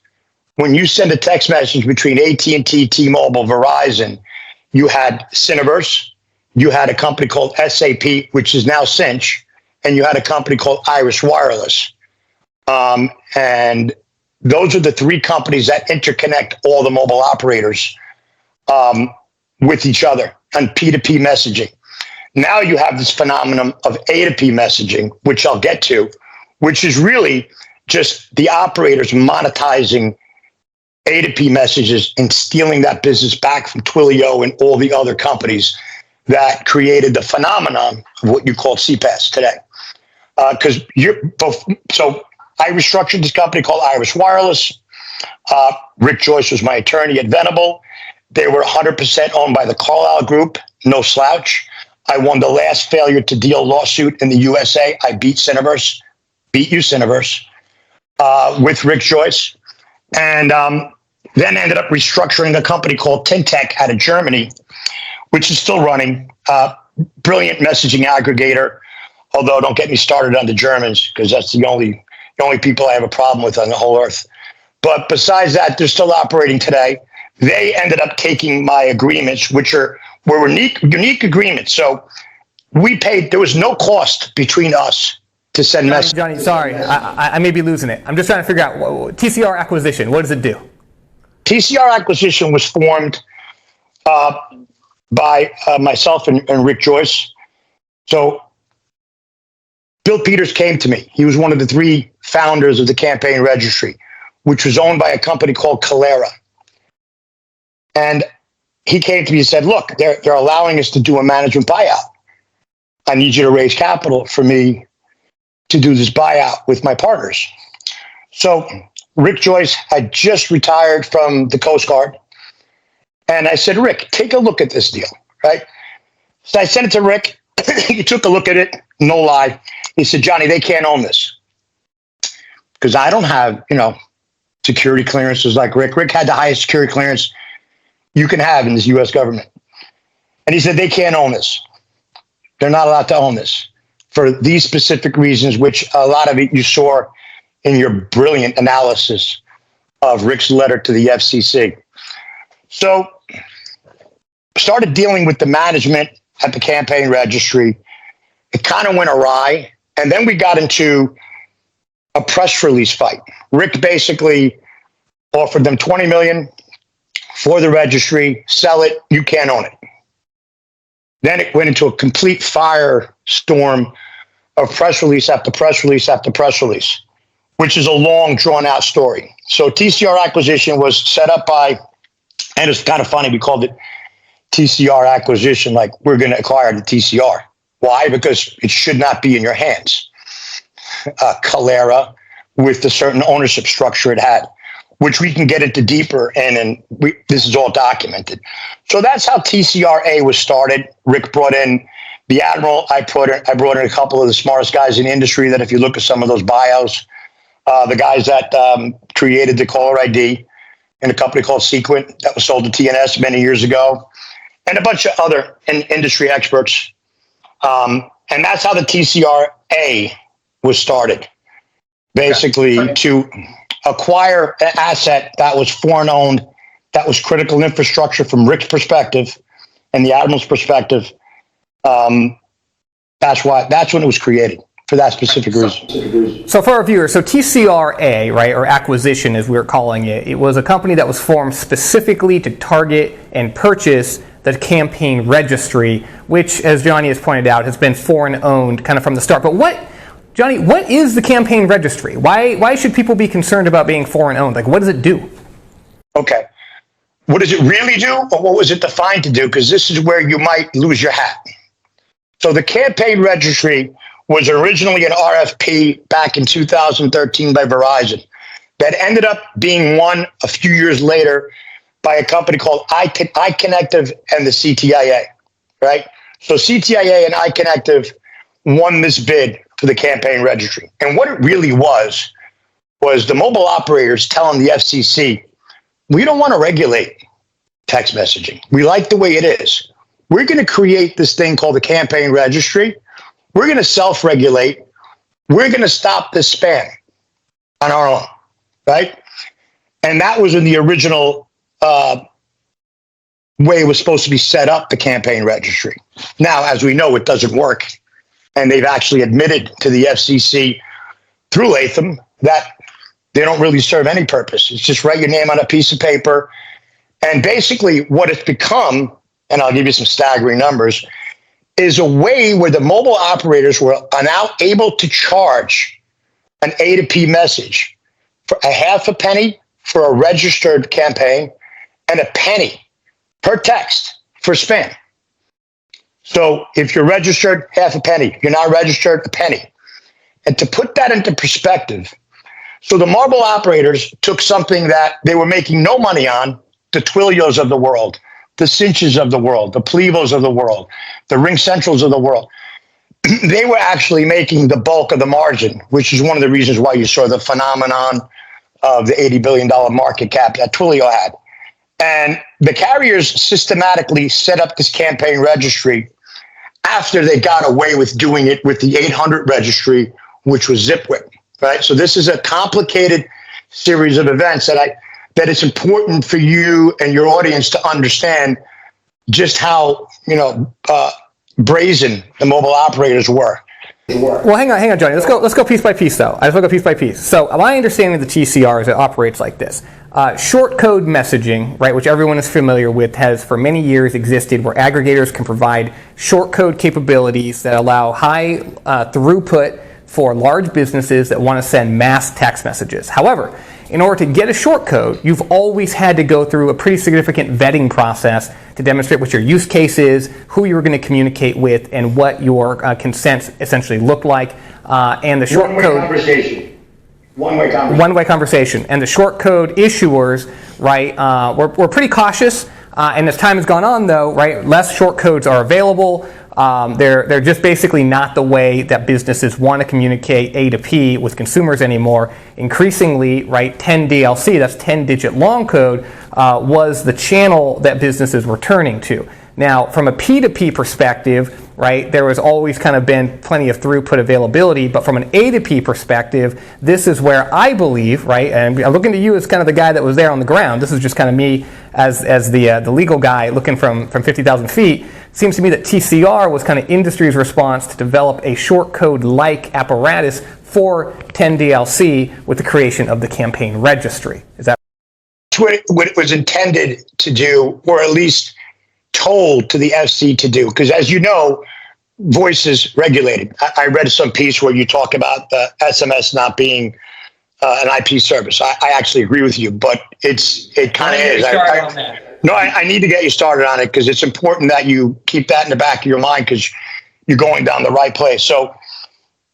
when you send a text message between AT&T, T-Mobile, Verizon, you had Cineverse, you had a company called SAP, which is now Cinch, and you had a company called Iris Wireless. And those are the 3 companies that interconnect all the mobile operators with each other on P2P messaging. Now you have this phenomenon of A2P messaging, which I'll get to, which is really just the operators monetizing A2P messages and stealing that business back from Twilio and all the other companies that created the phenomenon of what you call CPaaS today. So I restructured this company called Iris Wireless. Rick Joyce was my attorney at Venable. They were 100% owned by the Carlyle Group, no slouch. I won the last failure to deal lawsuit in the USA. I beat Cineverse, beat you Cineverse, with Rick Joyce. And then ended up restructuring a company called Tintech out of Germany, which is still running. Brilliant messaging aggregator, although don't get me started on the Germans, because that's the only people I have a problem with on the whole earth. But besides that, they're still operating today. They ended up taking my agreements, which were unique agreements. So we paid, there was no cost between us to send messages. Johnny, sorry, I may be losing it. I'm just trying to figure out, TCR acquisition, what does it do? TCR acquisition was formed by myself and Rick Joyce. So Bill Peters came to me. He was one of the 3 founders of the Campaign Registry, which was owned by a company called Calera. And he came to me and said, look, they're allowing us to do a management buyout. I need you to raise capital for me to do this buyout with my partners. So Rick Joyce had just retired from the Coast Guard. And I said, Rick, take a look at this deal, right? So I sent it to Rick. He took a look at it, no lie. He said, Johnny, they can't own this. Because I don't have, security clearances like Rick. Rick had the highest security clearance you can have in this U.S. government. And he said, they can't own this. They're not allowed to own this for these specific reasons, which a lot of it you saw in your brilliant analysis of Rick's letter to the FCC. So started dealing with the management at the Campaign Registry. It kind of went awry. And then we got into a press release fight. Rick basically offered them $20 million for the registry, sell it, you can't own it. Then it went into a complete firestorm of press release after press release after press release, which is a long, drawn-out story. So TCR acquisition was set up by, and it's kind of funny, we called it TCR acquisition, like we're going to acquire the TCR. Why? Because it should not be in your hands. Calera, with the certain ownership structure it had, which we can get into deeper, and this is all documented. So that's how TCRA was started. Rick brought in the Admiral. I brought in a couple of the smartest guys in the industry that if you look at some of those bios, the guys that created the caller ID in a company called Sequent that was sold to TNS many years ago, and a bunch of other industry experts. And that's how the TCRA was started, basically to acquire an asset that was foreign owned, that was critical infrastructure from Rick's perspective and the Admiral's perspective. That's when it was created, for that specific reason. So for our viewers, so TCRA, right, or acquisition as we're calling it, it was a company that was formed specifically to target and purchase the Campaign Registry, which, as Johnny has pointed out, has been foreign owned kind of from the start. But Johnny, what is the Campaign Registry? Why should people be concerned about being foreign owned? Like, what does it do? Okay. What does it really do, or what was it defined to do? Because this is where you might lose your hat. So the Campaign Registry was originally an RFP back in 2013 by Verizon that ended up being won a few years later by a company called iConnective and the CTIA, right? So CTIA and iConnective won this bid for the Campaign Registry. And what it really was the mobile operators telling the FCC, we don't want to regulate text messaging. We like the way it is. We're going to create this thing called the Campaign Registry. We're going to self-regulate. We're going to stop this spam on our own, right? And that was in the original way it was supposed to be set up, the Campaign Registry. Now, as we know, it doesn't work. And they've actually admitted to the FCC through Latham that they don't really serve any purpose. It's just write your name on a piece of paper. And basically what it's become, and I'll give you some staggering numbers, is a way where the mobile operators are now able to charge an A to P message for a half a penny for a registered campaign and a penny per text for spam. So if you're registered, half a penny. If you're not registered, a penny. And to put that into perspective, so the mobile operators took something that they were making no money on the Twilios of the world, the Cinches of the world, the Plevos of the world, the Ring Centrals of the world, they were actually making the bulk of the margin, which is one of the reasons why you saw the phenomenon of the $80 billion market cap that Twilio had. And the carriers systematically set up this campaign registry after they got away with doing it with the 800 registry, which was Zipwhip, right? So this is a complicated series of events that it's important for you and your audience to understand just how, brazen the mobile operators were. Well, hang on, Johnny. Let's go piece by piece, though. I just want to go piece by piece. So my understanding of the TCR is it operates like this. Short code messaging, right, which everyone is familiar with, has for many years existed where aggregators can provide short code capabilities that allow high throughput for large businesses that want to send mass text messages. However, in order to get a short code, you've always had to go through a pretty significant vetting process to demonstrate what your use case is, who you're going to communicate with, and what your consents essentially look like. And the short code one-way conversation. And the short code issuers, right, we're pretty cautious. And as time has gone on, though, right, less short codes are available. They're just basically not the way that businesses want to communicate A to P with consumers anymore. Increasingly, right, 10DLC, that's 10-digit long code, was the channel that businesses were turning to. Now, from a P2P perspective, right, there has always kind of been plenty of throughput availability, but from an A to P perspective, this is where I believe, right, and I'm looking to you as kind of the guy that was there on the ground. This is just kind of me as the legal guy looking from 50,000 feet. It seems to me that TCR was kind of industry's response to develop a short code-like apparatus for 10DLC with the creation of the campaign registry. Is that what it was intended to do, or at least told to the FC to do? Because as you know, voice is regulated. I read some piece where you talk about the SMS not being an IP service. I actually agree with you, but it kind of is. I need to get you started on it because it's important that you keep that in the back of your mind because you're going down the right place. So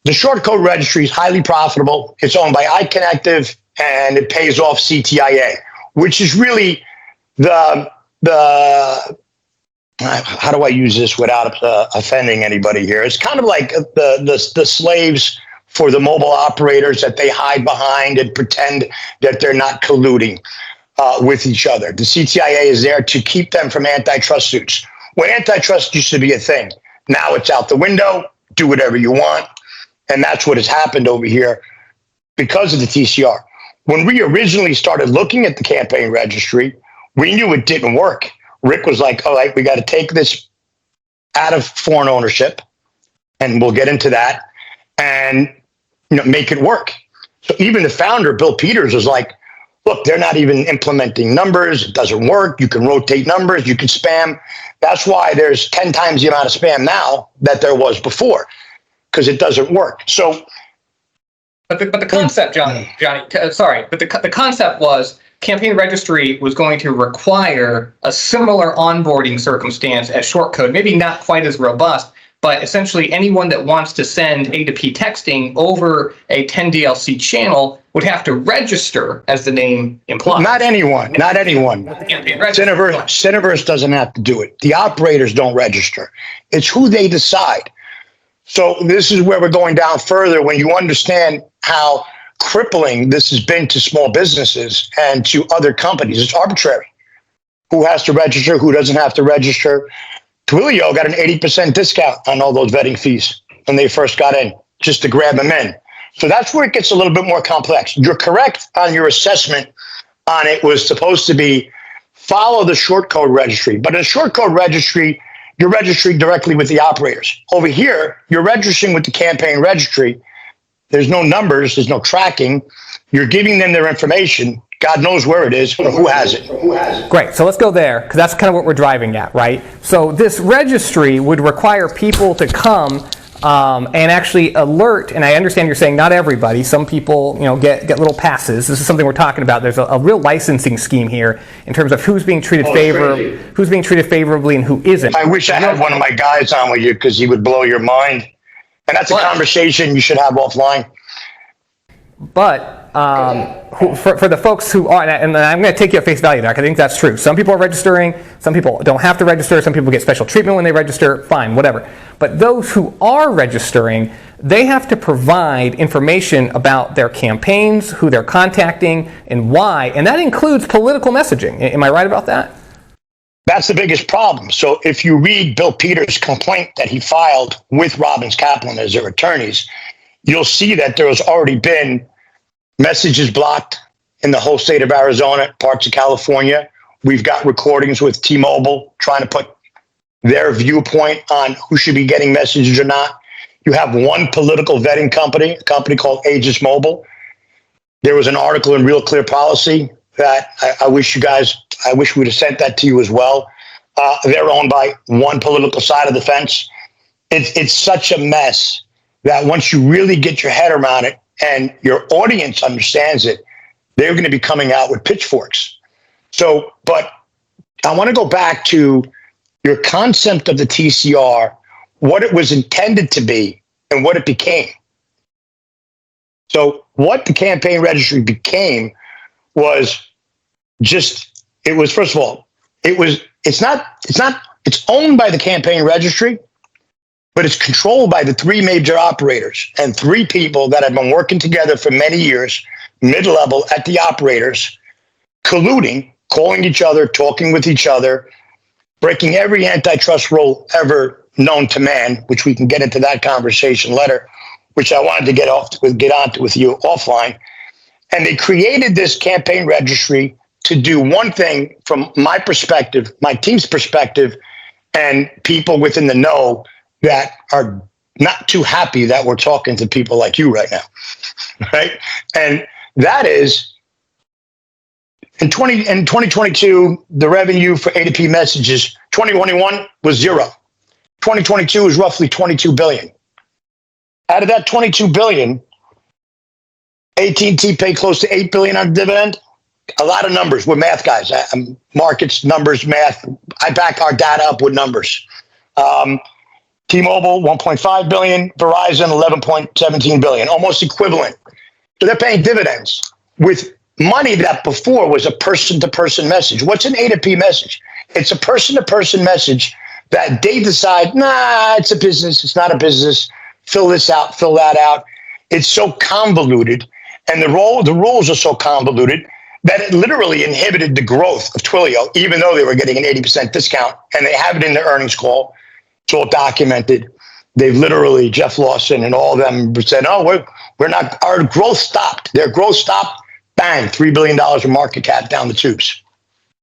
the short code registry is highly profitable. It's owned by iConnective and it pays off CTIA, which is really the how do I use this without offending anybody here? It's kind of like the slaves for the mobile operators that they hide behind and pretend that they're not colluding with each other. The CTIA is there to keep them from antitrust suits. When antitrust used to be a thing, now it's out the window, do whatever you want. And that's what has happened over here because of the TCR. When we originally started looking at the campaign registry, we knew it didn't work. Rick was like, all right, we got to take this out of foreign ownership, and we'll get into that, and make it work. So even the founder, Bill Peters, was like, look, they're not even implementing numbers. It doesn't work. You can rotate numbers. You can spam. That's why there's 10 times the amount of spam now that there was before, because it doesn't work. So, but the concept, Johnny, but the concept was campaign registry was going to require a similar onboarding circumstance as short code, maybe not quite as robust, but essentially anyone that wants to send A2P texting over a 10DLC channel would have to register, as the name implies. Not anyone. Cineverse doesn't have to do it. The operators don't register. It's who they decide. So this is where we're going down further when you understand how crippling this has been to small businesses and to other companies. It's arbitrary. Who has to register? Who doesn't have to register? Twilio got an 80% discount on all those vetting fees when they first got in, just to grab them in. So that's where it gets a little bit more complex. You're correct on your assessment on it was supposed to be follow the short code registry. But in a short code registry, you're registering directly with the operators. Over here, you're registering with the campaign registry. There's no numbers, there's no tracking. You're giving them their information. God knows where it is or who has it. Great, so let's go there, because that's kind of what we're driving at, right? So this registry would require people to come and actually alert, and I understand you're saying not everybody, some people get little passes. This is something we're talking about. There's a real licensing scheme here in terms of who's being treated favorably and who isn't. I wish I had one of my guys on with you because he would blow your mind. And that's a conversation you should have offline. But for the folks who are, and I'm going to take you at face value there, I think that's true. Some people are registering, some people don't have to register, some people get special treatment when they register, fine, whatever. But those who are registering, they have to provide information about their campaigns, who they're contacting, and why, and that includes political messaging. Am I right about that? That's the biggest problem. So if you read Bill Peters' complaint that he filed with Robbins Kaplan as their attorneys, you'll see that there has already been messages blocked in the whole state of Arizona, parts of California. We've got recordings with T-Mobile trying to put their viewpoint on who should be getting messages or not. You have one political vetting company, a company called Aegis Mobile. There was an article in Real Clear Policy that I wish we'd have sent that to you as well. They're owned by one political side of the fence. It's such a mess that once you really get your head around it and your audience understands it, they're going to be coming out with pitchforks. So, but I want to go back to your concept of the TCR, what it was intended to be and what it became. So what the campaign registry became was just, it was, first of all, it's owned by the campaign registry, but it's controlled by the three major operators and three people that have been working together for many years, mid-level at the operators, colluding, calling each other, talking with each other, breaking every antitrust rule ever known to man, which we can get into that conversation later, which I wanted to get onto with you offline. And they created this campaign registry to do one thing from my perspective, my team's perspective, and people within the know that are not too happy that we're talking to people like you right now, right? And that is, in 2022, the revenue for A2P messages, 2021 was zero. 2022 was roughly 22 billion. Out of that 22 billion, AT&T paid close to 8 billion on dividend. A lot of numbers. We're math guys. Markets, numbers, math. I back our data up with numbers. T-Mobile, 1.5 billion. Verizon, 11.17 billion. Almost equivalent. So they're paying dividends with money that before was a person-to-person message. What's an A2P message? It's a person-to-person message that they decide, nah, it's a business. It's not a business. Fill this out, fill that out. It's so convoluted, and the rules are so convoluted that it literally inhibited the growth of Twilio, even though they were getting an 80% discount, and they have it in their earnings call. It's all documented. They've literally, Jeff Lawson and all of them said, oh, we're not, our growth stopped. Their growth stopped, bang, $3 billion in market cap down the tubes.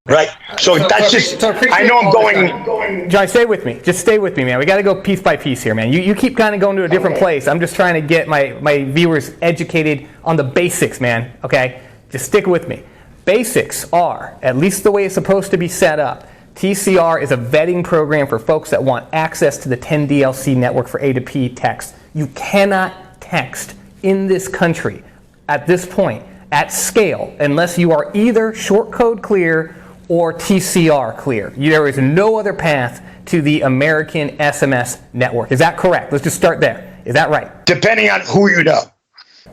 Right? So that's just, I know I'm going. John, stay with me. Just stay with me, man. We got to go piece by piece here, man. You keep kind of going to a different place. I'm just trying to get my viewers educated on the basics, man. Okay? Just stick with me. Basics are, at least the way it's supposed to be set up, TCR is a vetting program for folks that want access to the 10DLC network for A2P text. You cannot text in this country at this point at scale unless you are either short code clear or TCR clear. There is no other path to the American SMS network. Is that correct? Let's just start there. Is that right? Depending on who you know.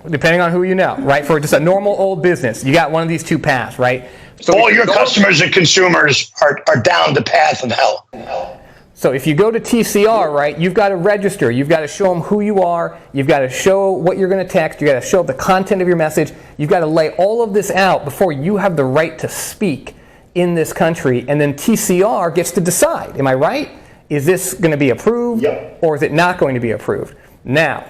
Depending on who you know, right? For just a normal old business, you got one of these two paths, right? So all your customers and consumers are down the path of hell. So if you go to TCR, right, you've got to register. You've got to show them who you are. You've got to show what you're going to text. You've got to show the content of your message. You've got to lay all of this out before you have the right to speak in this country. And then TCR gets to decide, am I right? Is this going to be approved or is it not going to be approved? Now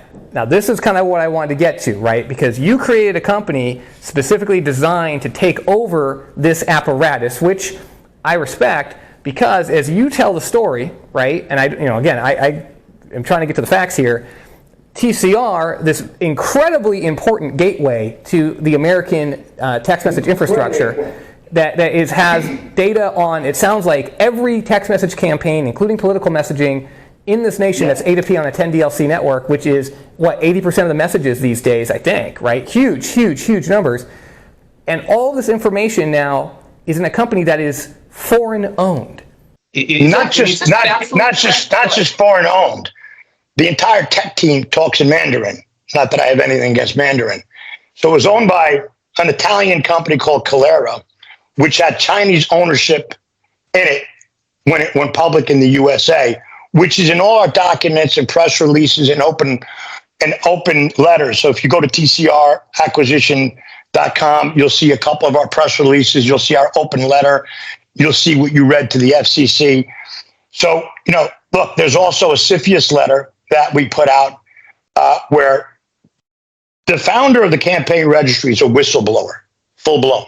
this is kind of what I wanted to get to, right? Because you created a company specifically designed to take over this apparatus, which I respect, because as you tell the story, right? And I am trying to get to the facts here. TCR, this incredibly important gateway to the American text message infrastructure that has data on, it sounds like, every text message campaign, including political messaging, in this nation that's A2P on a 10DLC network, which is, 80% of the messages these days, I think, right? Huge numbers. And all this information now is in a company that is foreign owned. Not just foreign owned. The entire tech team talks in Mandarin. Not that I have anything against Mandarin. So it was owned by an Italian company called Calera, which had Chinese ownership in it when it went public in the USA, which is in all our documents and press releases and open letters. So if you go to tcracquisition.com, you'll see a couple of our press releases. You'll see our open letter. You'll see what you read to the FCC. So, look, there's also a CFIUS letter that we put out where the founder of the Campaign Registry is a whistleblower, full blown.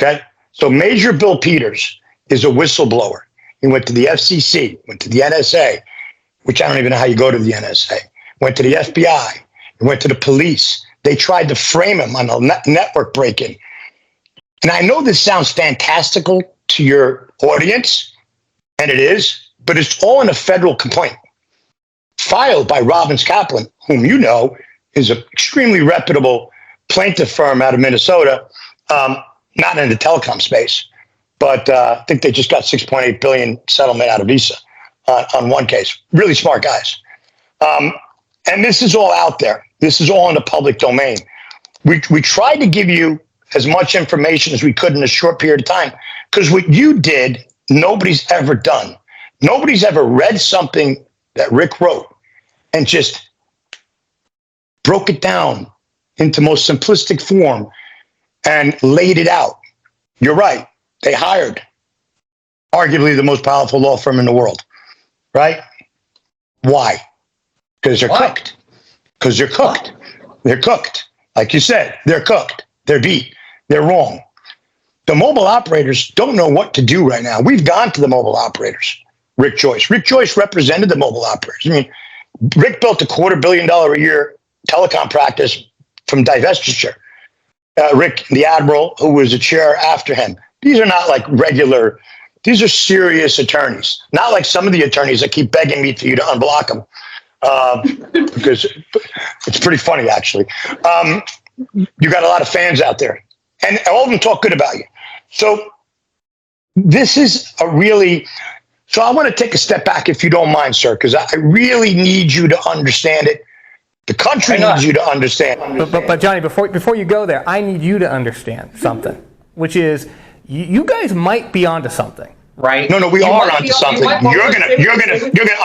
Okay? So Major Bill Peters is a whistleblower. He went to the FCC, went to the NSA, which I don't even know how you go to the NSA, went to the FBI, went to the police. They tried to frame him on a network break-in. And I know this sounds fantastical to your audience, and it is, but it's all in a federal complaint filed by Robbins Kaplan, whom you know is an extremely reputable plaintiff firm out of Minnesota, not in the telecom space, but I think they just got $6.8 billion settlement out of Visa on one case. Really smart guys. And this is all out there. This is all in the public domain. We tried to give you as much information as we could in a short period of time, because what you did, nobody's ever done. Nobody's ever read something that Rick wrote and just broke it down into most simplistic form and laid it out. You're right. They hired arguably the most powerful law firm in the world, right? Why? Because they're cooked. Because they're cooked. They're cooked. Like you said, they're cooked. They're beat. They're wrong. The mobile operators don't know what to do right now. We've gone to the mobile operators. Rick Joyce represented the mobile operators. I mean, Rick built $250 million a year telecom practice from divestiture. Rick, the admiral, who was the chair after him. These are not like regular, these are serious attorneys. Not like some of the attorneys that keep begging me for you to unblock them. Because it's pretty funny, actually. You got a lot of fans out there. And all of them talk good about you. So this is a really... So I want to take a step back, if you don't mind, sir, because I really need you to understand it. The country needs you to understand. But Johnny, before you go there, I need you to understand something, which is you guys might be onto something. Right? No, we are onto something. You're gonna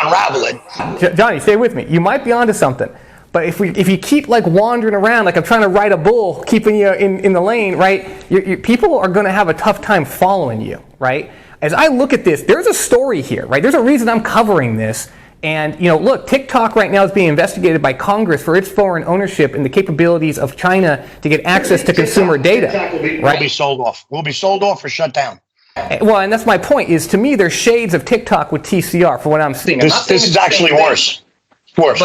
unravel it. Johnny, stay with me. You might be onto something. But if you keep like wandering around, like I'm trying to ride a bull, keeping you in the lane, right? People are going to have a tough time following you, right? As I look at this, there's a story here, right? There's a reason I'm covering this. And, look, TikTok right now is being investigated by Congress for its foreign ownership and the capabilities of China to get access to consumer data. Right? We'll be sold off. We'll be sold off or shut down. Well, and that's my point, is to me, there's shades of TikTok with TCR for what I'm seeing. This is actually worse. Worse.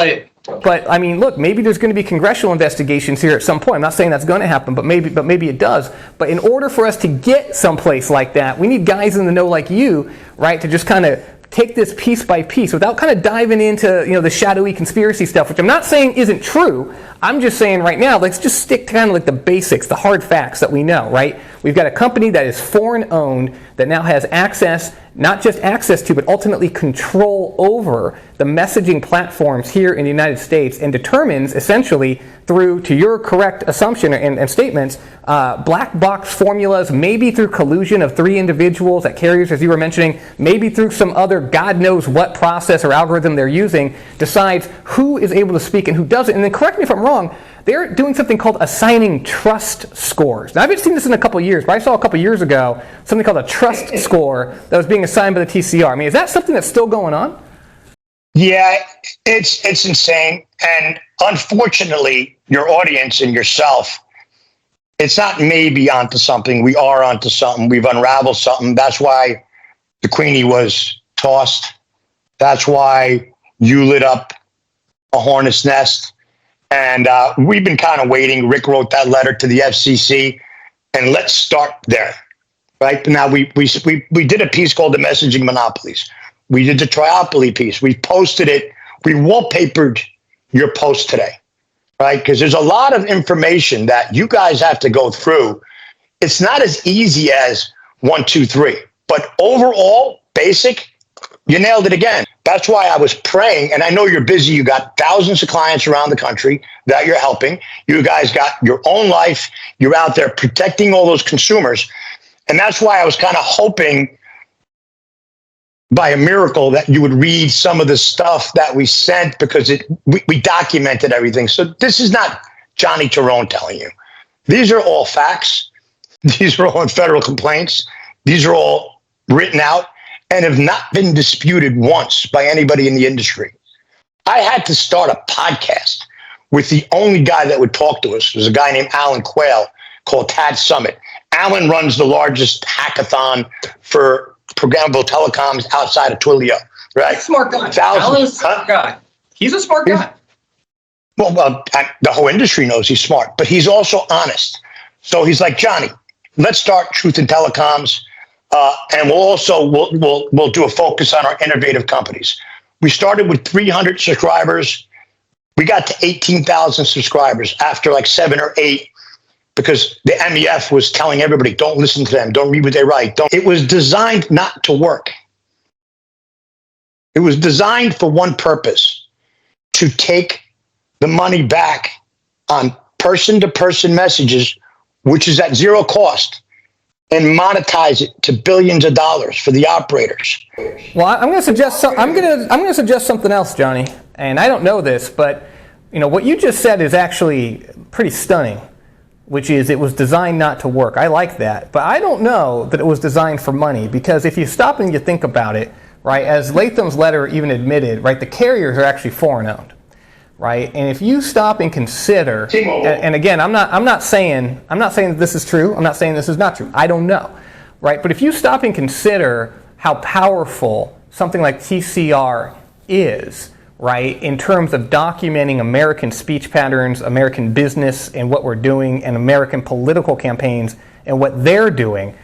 But I mean, look, maybe there's going to be congressional investigations here at some point. I'm not saying that's going to happen, but maybe it does. But in order for us to get someplace like that, we need guys in the know like you, right, to just kind of take this piece by piece without kind of diving into the shadowy conspiracy stuff, which I'm not saying isn't true. I'm just saying right now, let's just stick to kind of like the basics, the hard facts that we know, right? We've got a company that is foreign owned that now has access, not just access to, but ultimately control over the messaging platforms here in the United States, and determines essentially through, to your correct assumption and statements, black box formulas, maybe through collusion of 3 individuals at carriers, as you were mentioning, maybe through some other God knows what process or algorithm they're using, decides who is able to speak and who doesn't. And then correct me if I'm wrong, they're doing something called assigning trust scores. Now, I haven't seen this in a couple of years, but I saw a couple of years ago something called a trust score that was being assigned by the TCR. I mean, is that something that's still going on? Yeah, it's insane. And unfortunately, your audience and yourself, it's not maybe onto something. We are onto something. We've unraveled something. That's why the Queenie was tossed. That's why you lit up a hornet's nest. And we've been kind of waiting. Rick wrote that letter to the FCC, and let's start there. Right now, we did a piece called The Messaging Monopolies. We did the triopoly piece. We posted it. We wallpapered your post today, right? Because there's a lot of information that you guys have to go through. It's not as easy as 1, 2, 3, but overall, basic, You nailed it again. That's why I was praying, and I know you're busy. You got thousands of clients around the country that you're helping. You guys got your own life. You're out there protecting all those consumers. And that's why I was kind of hoping by a miracle that you would read some of the stuff that we sent, because we documented everything. So this is not Johnny Tyrone telling you. These are all facts. These are all in federal complaints. These are all written out and have not been disputed once by anybody in the industry. I had to start a podcast with the only guy that would talk to us. Was a guy named Alan Quayle called TAD Summit. Alan runs the largest hackathon for programmable telecoms outside of Twilio, right? He's a smart guy. Alan's a smart guy. He's a smart guy. Well, the whole industry knows he's smart, but he's also honest. So he's like, Johnny, let's start Truth in Telecoms, and we'll do a focus on our innovative companies. We started with 300 subscribers. We got to 18,000 subscribers after like 7 or 8, because the MEF was telling everybody, don't listen to them, don't read what they write. It was designed not to work. It was designed for one purpose: to take the money back on person-to-person messages, which is at zero cost, and monetize it to billions of dollars for the operators. Well, I'm going to suggest I'm going to suggest something else, Johnny. And I don't know this, but what you just said is actually pretty stunning, which is it was designed not to work. I like that, but I don't know that it was designed for money, because if you stop and you think about it, right, as Latham's letter even admitted, right, the carriers are actually foreign owned. Right, and if you stop and consider, and again, I'm not saying that this is true. I'm not saying this is not true. I don't know, right? But if you stop and consider how powerful something like TCR is, right, in terms of documenting American speech patterns, American business, and what we're doing, and American political campaigns and what they're doing,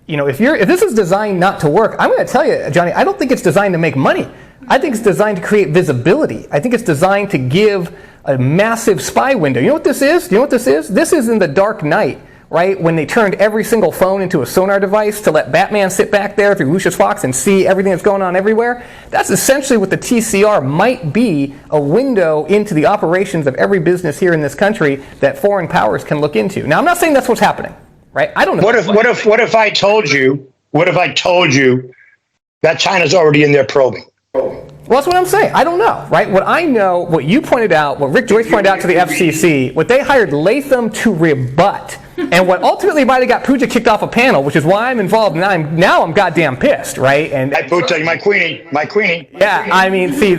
if this is designed not to work, I'm going to tell you, Johnny, I don't think it's designed to make money. I think it's designed to create visibility. I think it's designed to give a massive spy window. You know what this is? This is in the Dark Knight, right? When they turned every single phone into a sonar device to let Batman sit back there through Lucius Fox and see everything that's going on everywhere. That's essentially what the TCR might be, a window into the operations of every business here in this country that foreign powers can look into. Now, I'm not saying that's what's happening, right? I don't know. What if I told you that China's already in there probing? Well, that's what I'm saying. I don't know, right? What I know, what you pointed out, what Rick Joyce pointed out to the FCC, what they hired Latham to rebut, and what ultimately might have got Puja kicked off a panel, which is why I'm involved, and now I'm goddamn pissed, right? And I Puja, my queenie. Yeah, I mean, see.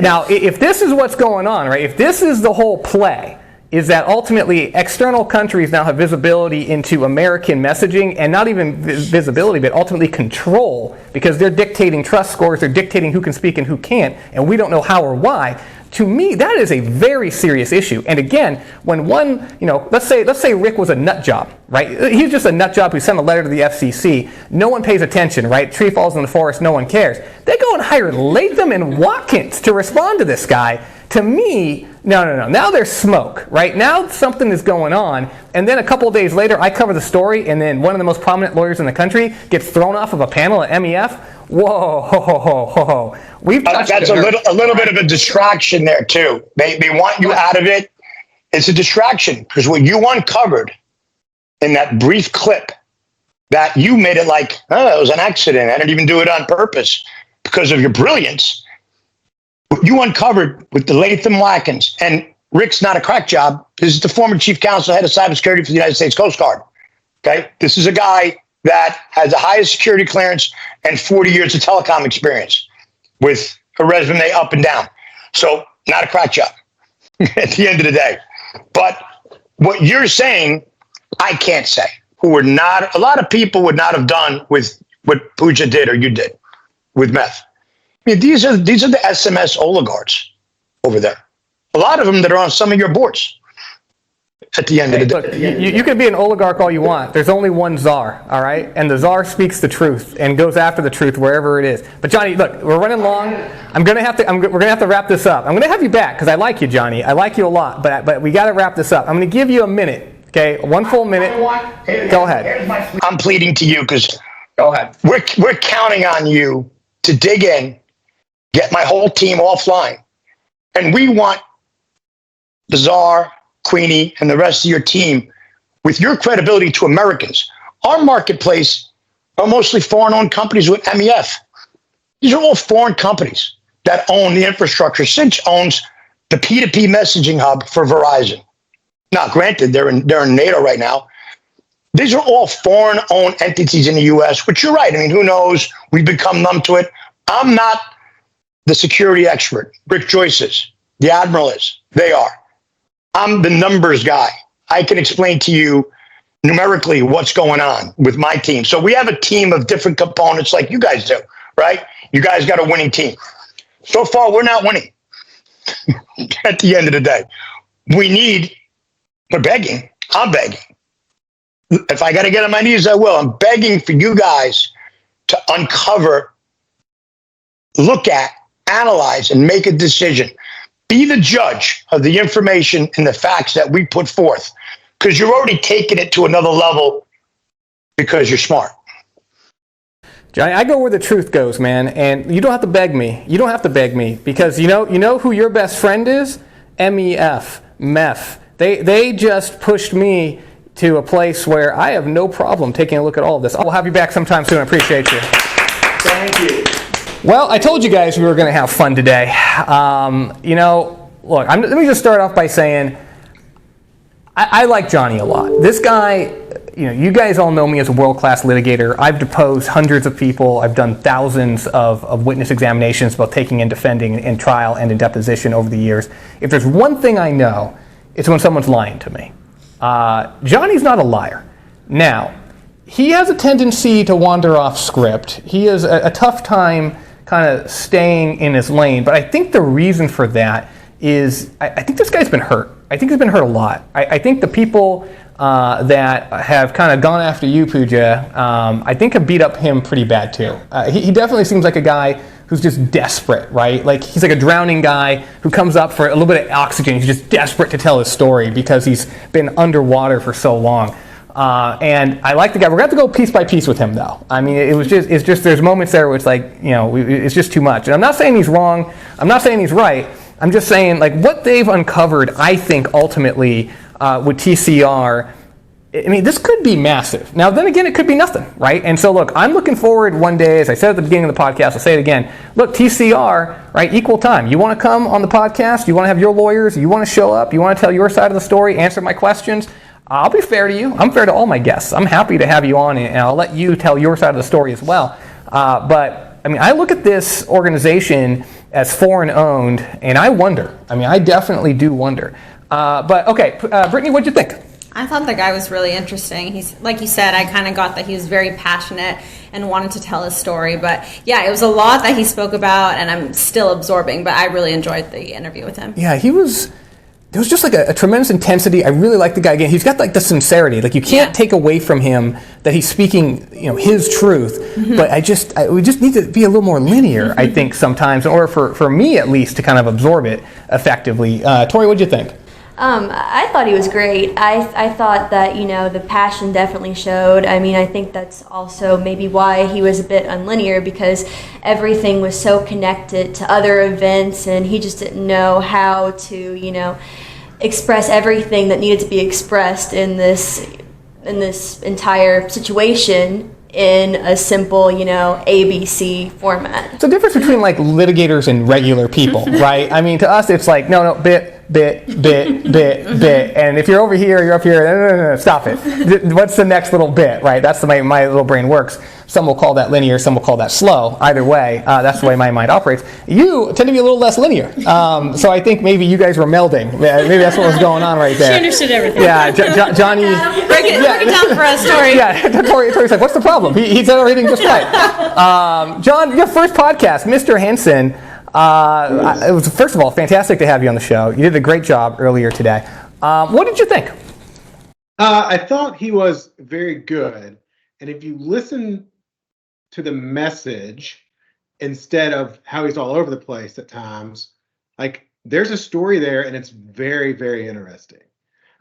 Now, if this is what's going on, right? If this is the whole play, is that ultimately external countries now have visibility into American messaging, and not even visibility, but ultimately control, because they're dictating trust scores, they're dictating who can speak and who can't, and we don't know how or why. To me, that is a very serious issue. And again, when one, let's say Rick was a nut job, right? He's just a nut job who sent a letter to the FCC. No one pays attention, right? Tree falls in the forest, no one cares. They go and hire Latham and Watkins to respond to this guy. To me, no. Now there's smoke, right? Now something is going on, and then a couple of days later, I cover the story, and then one of the most prominent lawyers in the country gets thrown off of a panel at MEF. Whoa, ho. That's a little bit of a distraction there too. They want you out of it. It's a distraction, because what you uncovered in that brief clip, that you made it like, oh, it was an accident. I didn't even do it on purpose, because of your brilliance. What you uncovered with the Latham Watkins, and Rick's not a crack job. This is the former chief counsel, head of cybersecurity for the United States Coast Guard. Okay, this is a guy that has the highest security clearance and 40 years of telecom experience, with a resume up and down. So not a crack job at the end of the day. But what you're saying, I can't say. A lot of people would not have done with what Puja did or you did with meth. I mean, these are the SMS oligarchs over there. A lot of them that are on some of your boards at the end of the day. Look, you can be an oligarch all you want. There's only one czar, all right? And the czar speaks the truth and goes after the truth wherever it is. But Johnny, look, we're running long. We're gonna have to wrap this up. I'm gonna have you back because I like you, Johnny. I like you a lot, but we got to wrap this up. I'm gonna give you a minute, okay? 1 full minute. Go ahead. I'm pleading to you because go ahead. We're counting on you to dig in, get my whole team offline. And we want the Czar, Queenie, and the rest of your team, with your credibility to Americans. Our marketplace are mostly foreign-owned companies with MEF. These are all foreign companies that own the infrastructure. Cinch owns the P2P messaging hub for Verizon. Now, granted, they're in NATO right now. These are all foreign-owned entities in the U.S., which you're right. I mean, who knows? We've become numb to it. I'm not the security expert. Rick Joyce is. The Admiral is. They are. I'm the numbers guy. I can explain to you numerically what's going on with my team. So we have a team of different components like you guys do, right? You guys got a winning team. So far, we're not winning at the end of the day. We're begging. I'm begging. If I got to get on my knees, I will. I'm begging for you guys to uncover, look at, analyze, and make a decision. Be the judge of the information and the facts that we put forth, because you're already taking it to another level because you're smart. Johnny, I go where the truth goes, man, and you don't have to beg me. You don't have to beg me, because you know who your best friend is? MEF. They just pushed me to a place where I have no problem taking a look at all of this. I'll have you back sometime soon. I appreciate you. Thank you. Well, I told you guys we were going to have fun today. Look, let me just start off by saying I like Johnny a lot. This guy, you guys all know me as a world-class litigator. I've deposed hundreds of people. I've done thousands of witness examinations, both taking and defending in trial and in deposition over the years. If there's one thing I know, it's when someone's lying to me. Johnny's not a liar. Now, he has a tendency to wander off script. He has a tough time kind of staying in his lane, but I think the reason for that is I think this guy's been hurt. I think he's been hurt a lot. I think the people that have kind of gone after you, Puja, I think have beat up him pretty bad too. He definitely seems like a guy who's just desperate, right? Like he's like a drowning guy who comes up for a little bit of oxygen. He's just desperate to tell his story because he's been underwater for so long. And I like the guy. We're going to have to go piece by piece with him, though. I mean, it's just there's moments there where it's like, it's just too much. And I'm not saying he's wrong. I'm not saying he's right. I'm just saying, like, what they've uncovered, I think, ultimately, with TCR, I mean, this could be massive. Now, then again, it could be nothing, right? And so, look, I'm looking forward one day, as I said at the beginning of the podcast, I'll say it again. Look, TCR, right, equal time. You want to come on the podcast? You want to have your lawyers? You want to show up? You want to tell your side of the story, answer my questions? I'll be fair to you. I'm fair to all my guests. I'm happy to have you on, and I'll let you tell your side of the story as well. But, I mean, I look at this organization as foreign-owned, and I wonder. I mean, I definitely do wonder. But, okay, Brittany, what'd you think? I thought the guy was really interesting. He's, like you said, I kind of got that he was very passionate and wanted to tell his story. But yeah, it was a lot that he spoke about, and I'm still absorbing, but I really enjoyed the interview with him. Yeah, there was just like a tremendous intensity. I really like the guy. Again, he's got like the sincerity. Like you can't take away from him that he's speaking, his truth. Mm-hmm. But we just need to be a little more linear, I think, sometimes, in order for me at least to kind of absorb it effectively. Tori, what'd you think? I thought he was great. I thought that, the passion definitely showed. I mean, I think that's also maybe why he was a bit unlinear, because everything was so connected to other events, and he just didn't know how to, express everything that needed to be expressed in this entire situation in a simple, ABC format. It's a difference between like litigators and regular people, right? I mean, to us, it's like, no, bit, and if you're over here, you're up here, no, stop it. What's the next little bit, right? That's the way my little brain works. Some will call that linear, some will call that slow. Either way, that's the way my mind operates. You tend to be a little less linear. So I think maybe you guys were melding. Maybe that's what was going on right there. She understood everything. Yeah, Johnny. Break it down for us, Tori. Yeah, Tori's like, what's the problem? He said everything just right. John, your first podcast, Mr. Henson. It was, first of all, fantastic to have you on the show. You did a great job earlier today. What did you think? I thought he was very good. And if you listen to the message instead of how he's all over the place at times, like there's a story there, and it's very, very interesting.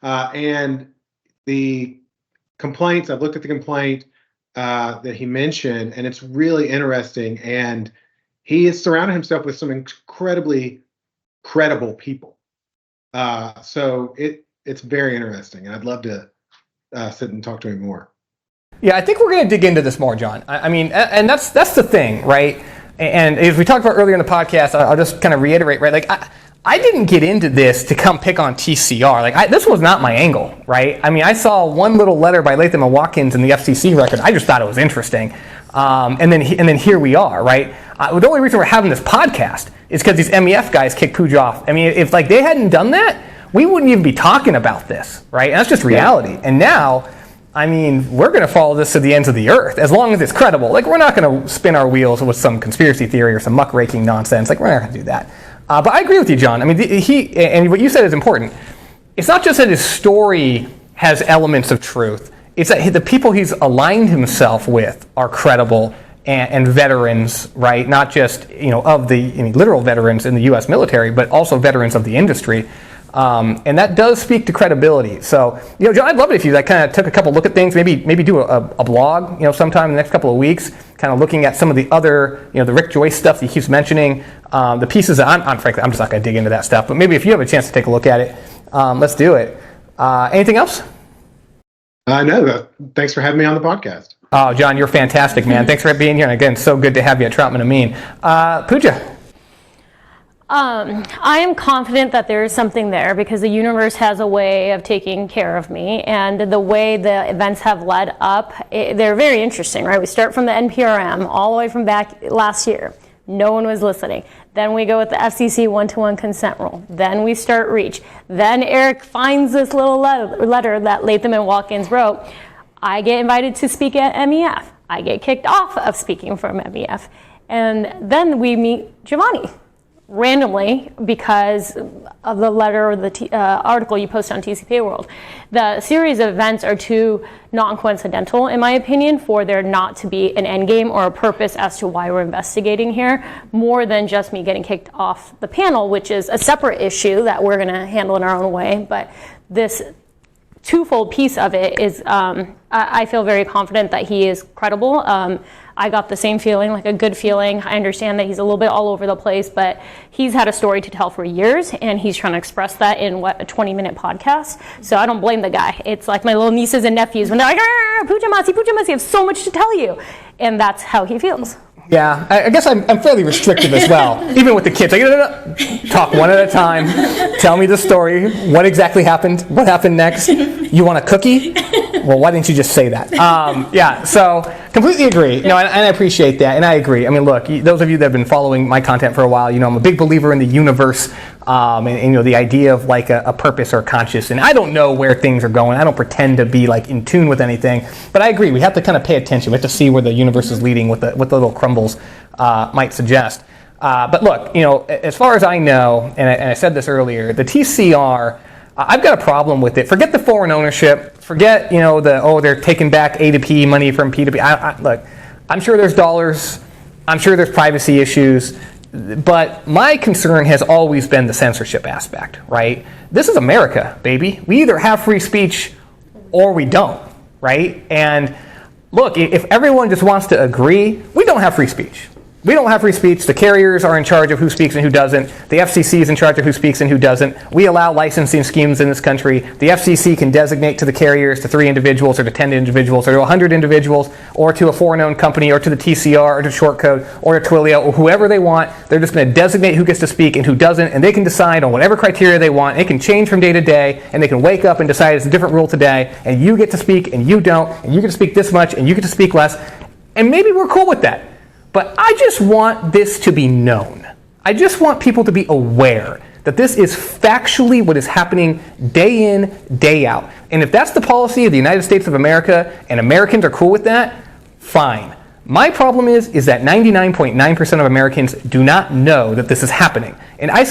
And the complaints, I've looked at the complaint that he mentioned, and it's really interesting. And he has surrounded himself with some incredibly credible people. So it's very interesting, and I'd love to sit and talk to him more. Yeah, I think we're going to dig into this more, John. I mean, and that's the thing, right? And as we talked about earlier in the podcast, I'll just kind of reiterate, right? Like, I didn't get into this to come pick on TCR. Like, this was not my angle, right? I mean, I saw one little letter by Latham and Watkins in the FCC record. I just thought it was interesting, and then here we are, right? The only reason we're having this podcast is because these MEF guys kicked Puja off. I mean, if like they hadn't done that, we wouldn't even be talking about this, right? And that's just reality. And now, I mean, we're going to follow this to the ends of the earth as long as it's credible. Like, we're not going to spin our wheels with some conspiracy theory or some muckraking nonsense. Like, we're not going to do that. But I agree with you, John. I mean, and what you said is important. It's not just that his story has elements of truth. It's that the people he's aligned himself with are credible and veterans, right? Not just, of the literal veterans in the U.S. military, but also veterans of the industry. And that does speak to credibility. So, John, I'd love it if you kind of took a couple look at things, maybe do a blog, sometime in the next couple of weeks, kind of looking at some of the other, the Rick Joyce stuff that he keeps mentioning, the pieces that frankly, I'm just not going to dig into that stuff. But maybe if you have a chance to take a look at it, let's do it. Anything else? No, thanks for having me on the podcast. Oh, John, you're fantastic, man. Thanks for being here. And again, so good to have you at Troutman Amin. Puja. I am confident that there is something there because the universe has a way of taking care of me, and the way the events have led up, they're very interesting, right? We start from the NPRM all the way from back last year. No one was listening. Then we go with the FCC one-to-one consent rule. Then we start REACH. Then Eric finds this little letter that Latham and Watkins wrote. I get invited to speak at MEF. I get kicked off of speaking from MEF. And then we meet Giovanni randomly because of the letter or the article you posted on TCPA World. The series of events are too non-coincidental, in my opinion, for there not to be an end game or a purpose as to why we're investigating here, more than just me getting kicked off the panel, which is a separate issue that we're going to handle in our own way. But this twofold piece of it is I feel very confident that he is credible. I got the same feeling, like a good feeling. I understand that he's a little bit all over the place, but he's had a story to tell for years, and he's trying to express that in, a 20-minute podcast. So I don't blame the guy. It's like my little nieces and nephews when they're like, Puja Masi, I have so much to tell you. And that's how he feels. Yeah, I guess I'm fairly restrictive as well, even with the kids. Like, talk one at a time. Tell me the story. What exactly happened? What happened next? You want a cookie? Well, why didn't you just say that? Yeah, so completely agree. No, and I appreciate that, and I agree. I mean, look, those of you that have been following my content for a while, I'm a big believer in the universe, and the idea of like a purpose or a conscious. And I don't know where things are going. I don't pretend to be like in tune with anything, but I agree. We have to kind of pay attention. We have to see where the universe is leading, what the little crumbles might suggest. But look, as far as I know, and I said this earlier, the TCR. I've got a problem with it. Forget the foreign ownership. Forget, they're taking back A to P money from P to P. Look, I'm sure there's dollars. I'm sure there's privacy issues. But my concern has always been the censorship aspect, right? This is America, baby. We either have free speech or we don't, right? And look, if everyone just wants to agree, we don't have free speech. We don't have free speech. The carriers are in charge of who speaks and who doesn't. The FCC is in charge of who speaks and who doesn't. We allow licensing schemes in this country. The FCC can designate to the carriers to 3 individuals or to 10 individuals or to 100 individuals or to a foreign-owned company or to the TCR or to Shortcode or to Twilio or whoever they want. They're just going to designate who gets to speak and who doesn't, and they can decide on whatever criteria they want. It can change from day to day, and they can wake up and decide it's a different rule today, and you get to speak and you don't, and you get to speak this much and you get to speak less, and maybe we're cool with that. But I just want this to be known. I just want people to be aware that this is factually what is happening day in, day out. And if that's the policy of the United States of America and Americans are cool with that, fine. My problem is that 99.9% of Americans do not know that this is happening. And I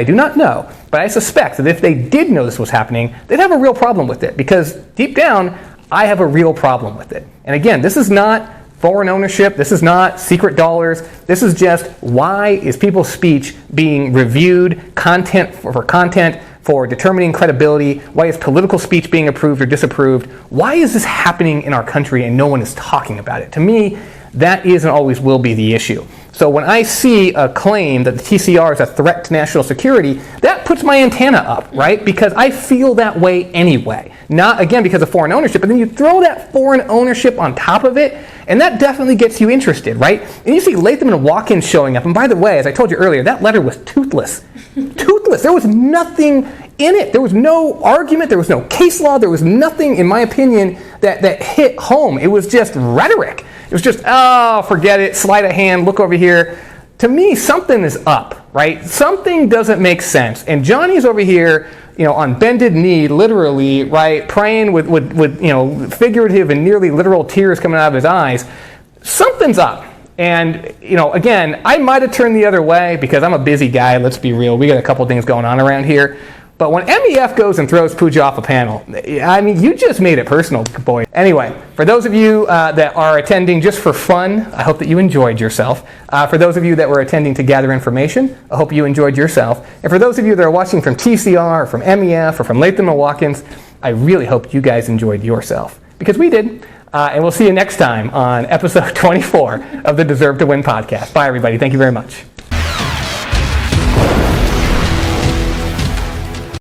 do not know, but I suspect that if they did know this was happening, they'd have a real problem with it. Because deep down, I have a real problem with it. And again, this is not foreign ownership. This is not secret dollars. This is just, why is people's speech being reviewed, content for determining credibility? Why is political speech being approved or disapproved? Why is this happening in our country and no one is talking about it? To me, that is and always will be the issue. So when I see a claim that the TCR is a threat to national security, that puts my antenna up, right? Because I feel that way anyway. Not, again, because of foreign ownership, but then you throw that foreign ownership on top of it, and that definitely gets you interested, right? And you see Latham and Watkins showing up. And by the way, as I told you earlier, that letter was toothless. Toothless. There was nothing in it. There was no argument. There was no case law. There was nothing, in my opinion, that hit home. It was just rhetoric. It was just, oh, forget it, sleight of hand, look over here. To me, something is up, right? Something doesn't make sense. And Johnny's over here, on bended knee, literally, right, praying with figurative and nearly literal tears coming out of his eyes. Something's up. And, again, I might have turned the other way because I'm a busy guy, let's be real. We got a couple things going on around here. But when MEF goes and throws Puja off a panel, I mean, you just made it personal, boy. Anyway, for those of you that are attending just for fun, I hope that you enjoyed yourself. For those of you that were attending to gather information, I hope you enjoyed yourself. And for those of you that are watching from TCR or from MEF or from Latham and Watkins, I really hope you guys enjoyed yourself. Because we did. And we'll see you next time on episode 24 of the Deserve to Win podcast. Bye, everybody. Thank you very much.